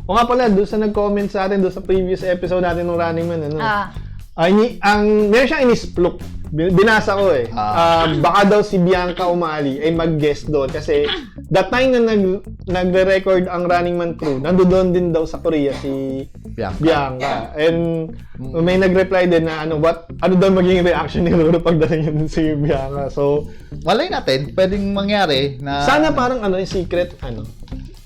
O nga pala, doon sa nag-comment sa atin doon sa previous episode natin ng Running Man, meron siyang inisplok. Binasa ko eh. Baka daw si Bianca Umali ay mag-guest doon kasi that time na nagre-record ang Running Man crew, nandoon din daw sa Korea si Bianca. And may nag-reply din na ano daw magiging reaction ni Ruro pagdating yun si Bianca. So, malay natin, pwedeng mangyari na sana parang yung secret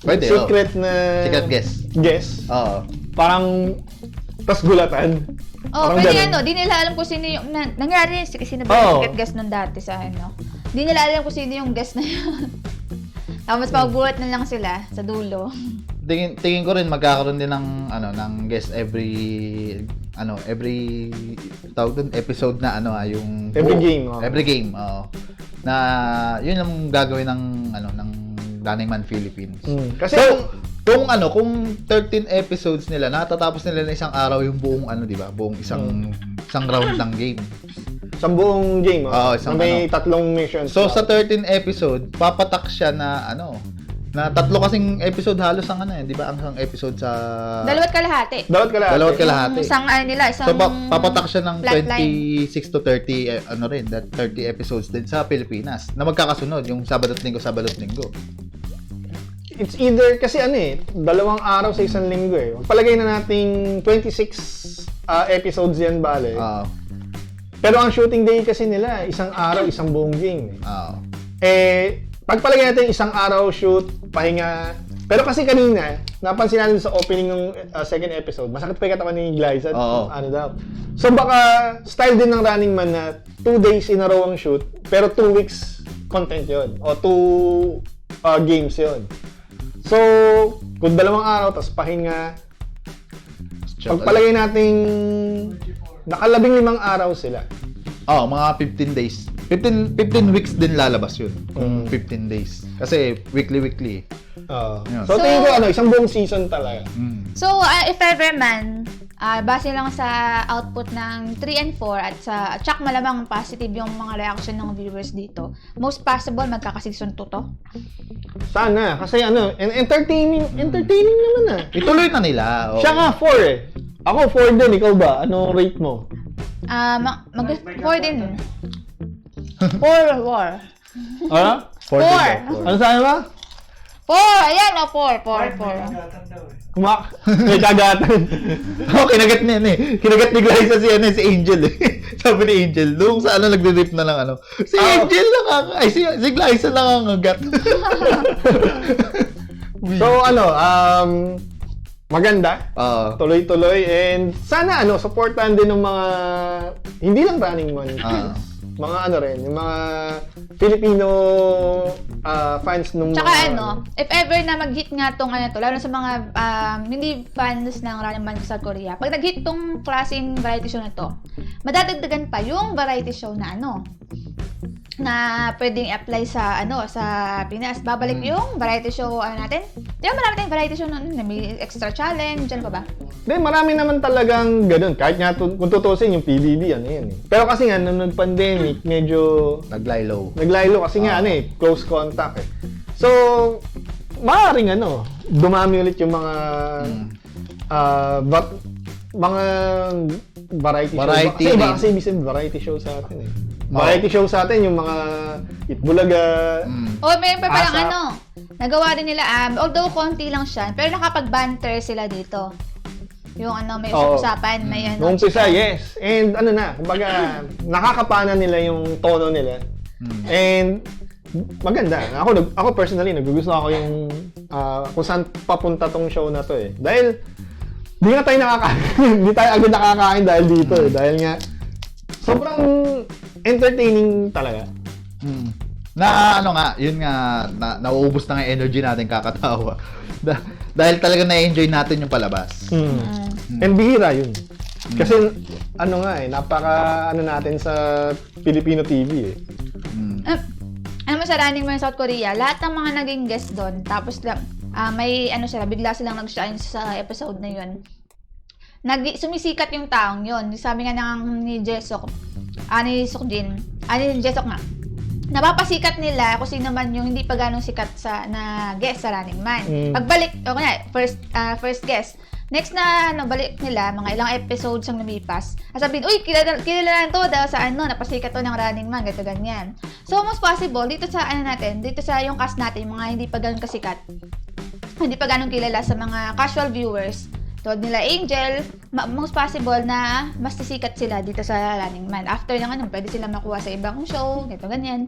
pwede, secret na secret guest. Oo. Parang tas gulatan. Pwede di nila alam kung sino yung, nangyari, sino ba yung secret guest nung dati sa Di nila alam kung sino yung guest na yun. Tapos pagbuhat na lang sila sa dulo. Tingin ko rin magkakaroon din ng ng guest every episode na yung Every game. Na yun ang gagawin ng ng Running Man Philippines. Kasi kung 13 episodes nila, natatapos nila na isang araw yung buong di ba? Buong isang round ng game. Isang buong game, may tatlong missions. So sa 13 episode, papatak siya na na tatlo kasing episode halos ang di ba? Ang episode sa Dalawat kalahati. Dalawat kalahati. Isang isang So papatak siya ng plotline. 26 to 30 30 episodes din sa Pilipinas na magkakasunod yung Sabado at Linggo. It's either, kasi dalawang araw sa isang linggo eh. Palagay na nating 26 episodes yan bale. Pero ang shooting day kasi nila, isang araw, isang buong game eh. Pagpalagay natin isang araw shoot, pahinga. Pero kasi kanina, napansin natin sa opening ng second episode, masakit pa yung katawan ni Glyza. Daw. So baka style din ng Running Man na 2 days in a row ang shoot, pero 2 weeks content yon o 2 games yon. So, kung dalawang araw, tapos pahinga, pagpalagay natin, nakalabing 5 araw sila. Mga 15 days. 15 weeks din lalabas yun. 15 days. Kasi weekly. So, tingin ko isang buong season talaga. So, if ever man, base lang sa output ng 3 and 4 at tsak malamang positive yung mga reaction ng viewers dito, most possible magkaka-season 2 to? Sana. Kasi entertaining naman Ituloy na nila. Siya nga 4 eh. Ako 4 din. Ikaw ba? Ano rate mo? 4 din. 4. 4. 4. Ano sabi ba? 4! Ayan, 4. May kagatan. Kinagat niya Kinagat ni Glyza si Angel eh. Sabi ni Angel, nung sa nagre-rip na lang si Angel lang si Glyza lang ang agat. So maganda. Tuloy-tuloy and sana supportahan din ng mga hindi lang Running Man. Mga rin, yung mga Filipino fans nung Tsaka if ever na mag-hit nga tong lalo sa mga hindi fans ng Running Man sa Korea, pag nag-hit tong klaseng variety show na to, madadagdagan pa yung variety show na na pwedeng i-apply sa sa Pinas. Babalik yung variety show natin. Di ba marami tayong variety show noon? May extra challenge, ano pa ba? Hindi, marami naman talagang ganun. Kahit nga kung tutusin yung PBB, ano yan eh. Pero kasi nga, nung nag-pandemic, medyo Nag-lie-low. naglaylo kasi nga close contact eh. So, maaaring dumami ulit yung mga mga variety show. Variety Kasi iba rin. kasi ibig sabihin variety show sa atin eh. Variety show sa atin yung mga Itbulaga. May pa palang Asa. nagawa din nila, although konti lang siya, pero nakapag-banter sila dito. Yung may usap-usapan, may Noong umpisa, yes. And kumbaga, nakakapana nila yung tono nila. And maganda. Ako personally, nagugusto ako yung kung saan papunta tong show na to eh. Dahil, di nga tayo hindi tayo agad nakakain dahil dito eh. Dahil nga, sobrang entertaining talaga. Yun nga, nauubos na nga yung energy natin kakatawa. Dahil talaga na-enjoy natin yung palabas. And bihira yun. Kasi, napaka, natin sa Filipino TV eh. Alam mo sa Running Man South Korea, lahat ng mga naging guest doon, tapos lang, may bigla silang nag-shine sa episode na yun. Sumisikat yung taong yun. Sabi nga ni Jesok, ni Sukjin, ni Jesok nga, napapasikat nila kung sino man yung hindi pa ganong sikat na guest sa Running Man. Pagbalik, first guest, next na balik nila, mga ilang episodes ang lumipas, sabihin, uy, kilala na to dahil sa napasikat to ng Running Man, ganito ganyan. So, most possible, dito sa dito sa yung cast natin, yung mga hindi pa ganun kasikat, hindi pa ganun kilala sa mga casual viewers, tulad nila Angel, most possible na mas sisikat sila dito sa Running Man. After ng pwede sila makuha sa ibang show, ganito ganyan.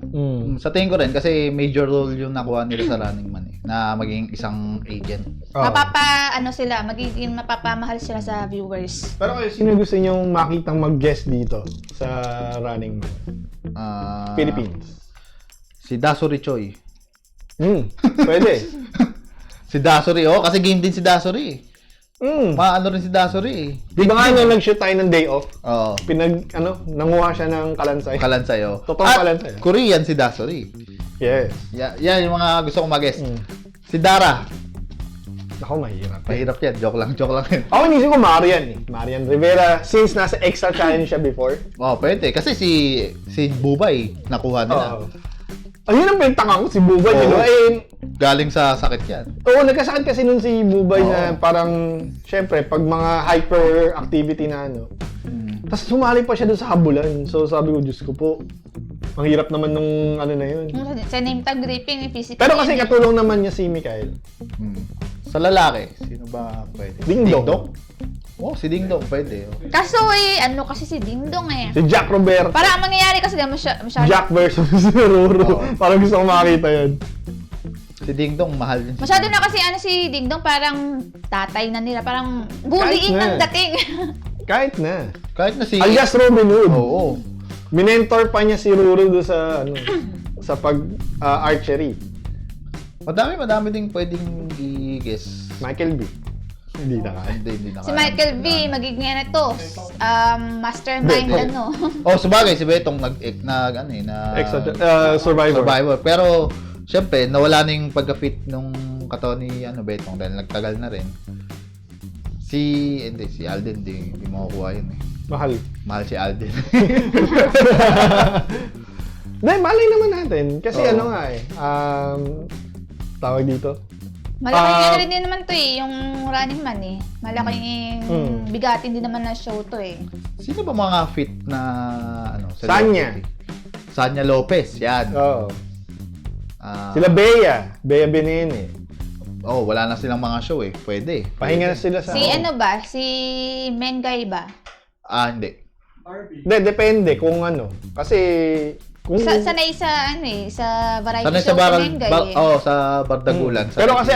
Sa tingin ko rin, kasi major role yung nakuha nila sa Running Man na maging isang agent. Magiging mapapamahal sila sa viewers. Pero kayo, sino gusto nyong makitang mag-guest dito sa Running Man? Philippines. Si Dasuri Choi. Pwede. Si Dasuri, kasi game din si Dasuri. Maano rin si Dasuri. Di ba nga nag-shoot tayo ng day off? Oo. Nanguha siya ng kalansay. Kalansay, Totoong kalansay. Korean si Dasuri. Yes. Yan yung mga gusto kong mag-guess. Si Dara. Ako, mahirap. Mahirap yan. Joke lang yan. Ako, inisip ko Marian eh. Marian Rivera, since nasa extra challenge siya before. Pwede. Kasi si Bubay, nakuha nila. Ayun ang bintang ko, si Bubay. Galing sa sakit yan. Nagkasakit kasi nun si Bubay na parang, syempre, pag mga hyperactivity na Tapos sumali pa siya dun sa habulan. So sabi ko, Diyos ko po, ang hirap naman nung na yun. Sa name tag gripping, physical. Pero kasi katulong naman niya si Mikael. Sa lalaki, sino ba pwede? Dingdong. Si Dingdong pwede. Kaso kasi si Dingdong Si Jack Roberto. Para ang mangyayari kasi masyado. Jack versus Roro. Parang gusto ko makakita yun. Si Dingdong, mahal din. Masyado na kasi si Dingdong parang tatay na nila. Parang bullying Kahit na. ng dating. Kahit na. Kahit na si... Alias Robin Hood. Oo. Minentor pa niya si Roro doon sa sa archery. Madami ding pwedeng i-guess. Michael B. Hindi na kaya. Hindi na Si kaya. Michael B, magiging mastermind Sabagay, si Betong Survivor. Pero, syempre, nawala na yung pagka-fit nung katawan ni Betong dahil nagtagal na rin. Si Alden, hindi mo makukuha yun eh. Mahal si Alden. Dahil malay naman natin. Kasi tawag dito. Malaking rin din naman to yung Running Man Malaking bigatin din naman na show to Sino ba mga fit na Sanya. Sanya Lopez, yan. Oo. Sila Bea Benene. Wala na silang mga show eh. Pwede. Pahinga na sila sa... Si Mengay ba? Hindi. Hindi, depende kung Kasi... Sanay sa variety Sanay show sa sa Mengay sa Bardagulan. Pero kasi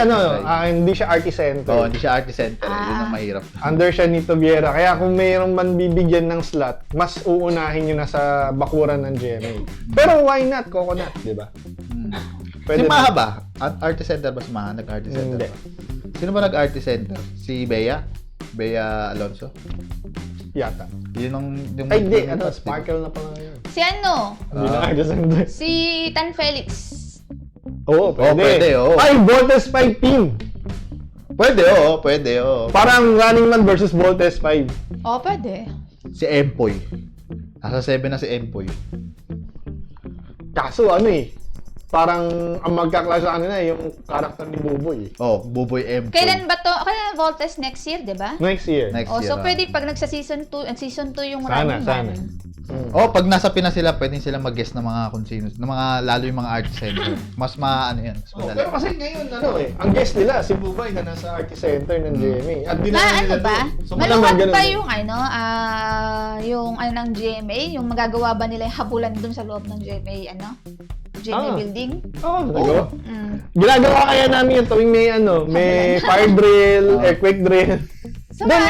hindi siya artist center. Hindi siya artist center. Yun ang mahirap. Under siya ni Tobiera. Kaya kung mayroong man bibigyan ng slot, mas uunahin nyo na sa bakuran ng GMA. Pero why not? Coconut, di ba? Si Maha ba? Artist center ba si Maha? Nag-artist center Hindi. ba? Sino ba nag-artist center? Si Bea? Bea Alonso? Yata. Yun yung Ay, hindi. Sparkle na pala yun. Si ano? Hindi na kaya sa Si Tan Felix. Oo, pwede. pwede, oo. Ay, Voltes 5 team. Pwede, oo. Parang Running Man versus Voltes 5. Oo, pwede. Si Empoy. Nasa 7 na si Empoy. Kaso parang ang magkaklase sa kanila yung character ni Buboy. Buboy Empoy. Kailan ba to? Kailan Voltes next year, di ba? Next year. Next Oh, year. so pwede pag nagsa-season 2 yung Sana, Running sana. Man. Pag nasa Pinas sila, pwede sila mag-guest ng mga kung sino, ng mga, lalo yung mga art center. Mas yan, mas madali. Pero kasi ngayon, ang guest nila, si Bubay na nasa Artist Center ng GMA. At Ano ba? So, Maluwag ganun. ba yung ng GMA? Yung magagawa ba nila yung habulan dun sa loob ng GMA, GMA building? Oo, nagawa. Mm. Ginagawa kaya namin yung tuwing may fire drill, earthquake drill. So, Then,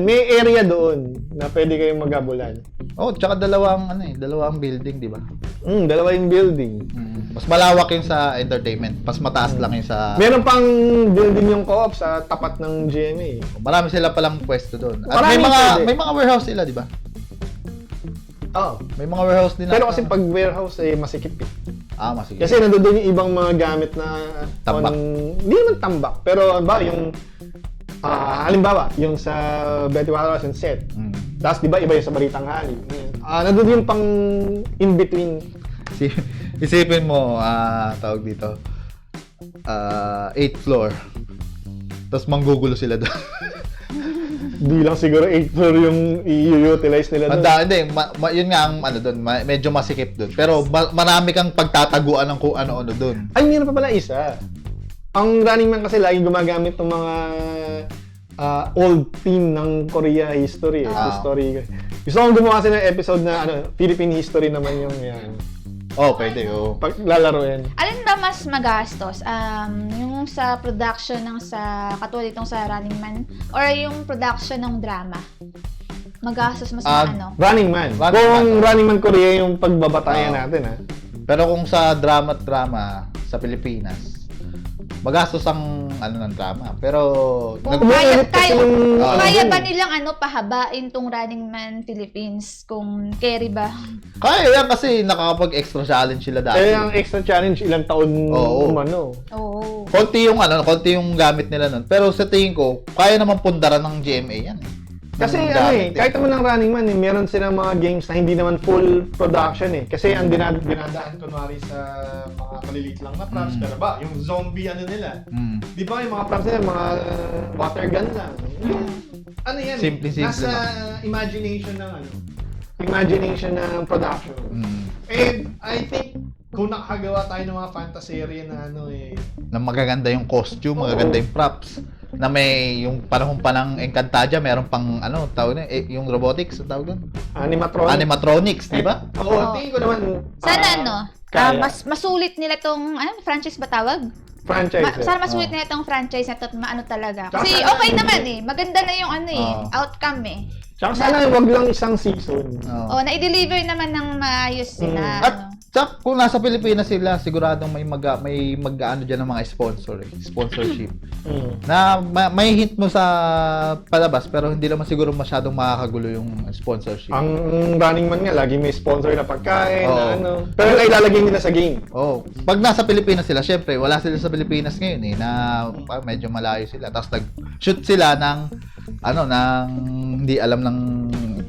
may area doon na pwede kayong magabulan. Tsaka dalawang building, di ba? Dalawa yung building. Mas malawak yun sa entertainment. Mas mataas lang yun sa... Meron pang building yung co-op sa tapat ng GMA. Marami sila palang pwesto doon. At Marami pwede. may mga warehouse sila, di ba? Oo. May mga warehouse din. Pero kasi pag warehouse masikip eh. Masigit. Kasi nandoon yung ibang mga gamit na Tambak. Hindi naman tambak, pero yung halimbawa, yung sa Betty Wallace yung set. Tapos 'di ba iba yung sa Balitang Hali. Nandoon yung pang in between. Isipin mo, tawag dito, 8th floor. Tapos manggugulo sila doon. Di lang siguro 8 floor yung i-utilize nila doon. Hindi, yun nga ang doon, medyo masikip doon. Pero marami kang pagtataguan ng kung ano-ano doon. Ay, meron pa pala isa. Ang Running Man kasi laging gumagamit ng mga old theme ng Korea history. History. Gusto kong gumawa kasi ng episode na Philippine history naman yung yan. Pwede, Pag lalaroin. alin ba mas magastos? Yung sa production katulad itong sa Running Man or yung production ng drama? Magastos mas Running Man. Running Man. Running Man Korea yung pagbabatayan natin, Pero kung sa drama sa Pilipinas, magastos ang ng drama. Pero Kaya ba nilang pahabain tong Running Man Philippines kung carry ba? kaya yan kasi nakakapag-extra challenge sila dati. ang extra challenge ilang taon umano. Oo. Konti yung gamit nila nun. Pero sa tingin ko, kaya naman pundaran ng GMA yan. Kasi kahit naman ng Running Man, meron silang mga games na hindi naman full production Kasi ang Dinadaan kunwari sa mga maliliit lang na props, pero yung zombie nila. Di ba yung mga props nila, mga water gun lang. Yan Simple nasa lang. imagination ng production. And I think kung nakagawa tayo ng mga fantasy na Na magaganda yung costume, magaganda yung props. Na may yung panahon pa ng Encantadia, meron pang tawag na, yung robotics, tawag doon? Animatronics, di ba? Oo, tingin ko naman. Sana kaya. masulit nila tong franchise ba tawag? Franchise. Sana masulit nila tong franchise na to at talaga. Kasi okay naman maganda na yung outcome Tsaka sana wag lang isang season. na-deliver naman ng maayos sila. At tsaka kung nasa Pilipinas sila, siguradong may mag-ano diyan ng mga sponsorship. Na may hint mo sa palabas pero hindi naman siguro masyadong makakagulo yung sponsorship. Ang Running Man nga lagi may sponsor na pagkain na pero ilalagay nila sa game. Pag nasa Pilipinas sila, syempre wala sila sa Pilipinas ngayon na medyo malayo sila. Tapos nag-shoot sila ng hindi alam ng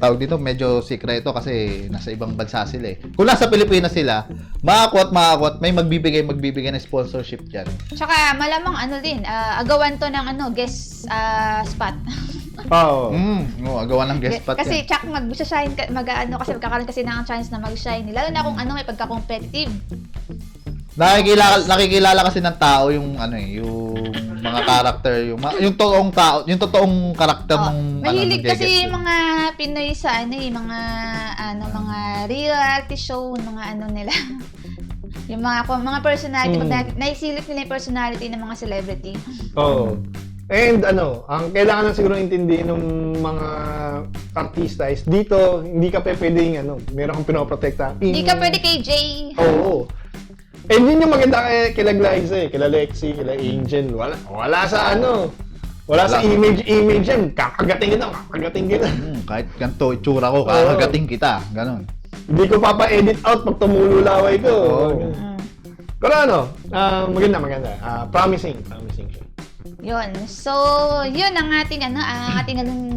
tawag dito, medyo sikreto kasi nasa ibang bansa sila Kung nasa Pilipinas sila, makakwat, may magbibigay ng sponsorship dyan. Tsaka malamang agawan to ng guest spot. Agawan ng guest spot Kasi yan. tsak mag-shine kasi magkakaroon kasi ng chance na mag-shine. Lalo na kung may pagka-competitive. Nakikilala kasi ng tao yung yung mga character, yung totoong tao, yung totoong karakter ng mahilig ng kasi Geges. yung mga Pinoy sa mga reality show, mga nila. Yung mga personality, naisilip nila yung personality ng mga celebrity. And ang kailangan lang siguro intindihin ng mga artista is dito, hindi ka pwedeng meron kang pinoprotekta. Hindi ka pwede kay Jay. Oo. And yun yung maganda kila Glyza kila Lexi, kila Angel. Wala sa wala sa image yan. Kakagating kita. Kahit ganito itsura ko, kakagating kita. Ganon. Hindi ko papa-edit out pag tumulo laway ko. Mm. Pero ano, maganda. Promising siya. Yun. So, yun ang ating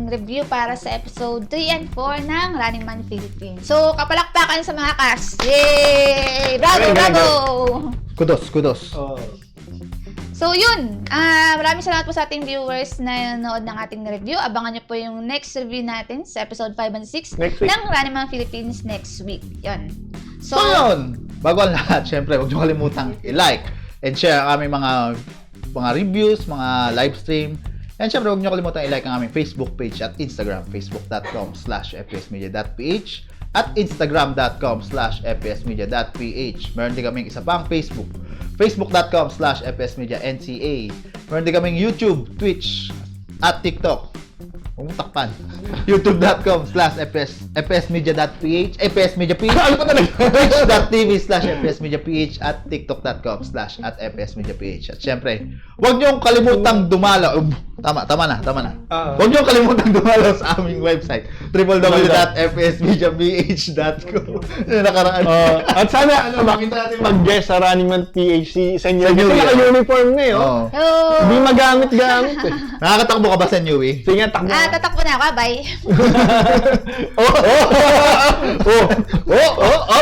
review para sa episode 3 and 4 ng Running Man Philippines. So, kapalakpakan sa mga cast. Yay! Bravo, Galing, bravo! Kudos. Oh. So, yun. Maraming salamat po sa ating viewers na nanood ng ating review. Abangan nyo po yung next review natin sa episode 5 and 6 Next week. ng Running Man Philippines next week. Yun. So, yun. Bago ang lahat, syempre, huwag nyo kalimutang i-like and share ang aming mga reviews, mga live stream. And syempre, huwag nyo kalimutan i-like ang aming Facebook page at Instagram, facebook.com/fpsmedia.ph at instagram.com/fpsmedia.ph. Meron din kaming isa pang Facebook, facebook.com/fpsmedianca. Meron din kaming YouTube, Twitch, at TikTok. Huwag mong takpan. youtube.com/fpsmedia.ph fpsmediaph Ano pa talaga? twitch.tv/fpsmediaph at tiktok.com/fpsmediaph. At syempre, huwag niyong kalimutang dumalaw. Tama na. Huwag niyong kalimutang dumalaw sa aming website, www.fpsmediaph.com. Nakaraan. At sana makita natin mag-guest sa Running Man PHC sa inyo. Sa Kasi New Year. naka-uniform na eh. Oo. Hello! Hindi magamit-gamit eh. Nakakatakbo ka ba sa New Year? Sige nga, takbo. Tatakbo na ako. Bye!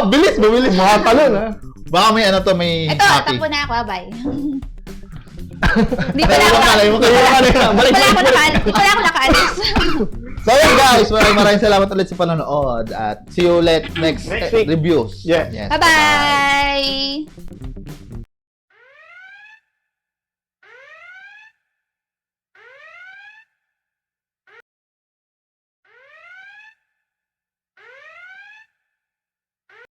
Bilis. Mga talon ha. Baka may may Ito, hockey. tatakbo na ako. Bye! Hindi pala ako nakaalis. So yun guys, maraming salamat ulit sa panonood at see you next Next week. reviews. Yes. Bye-bye!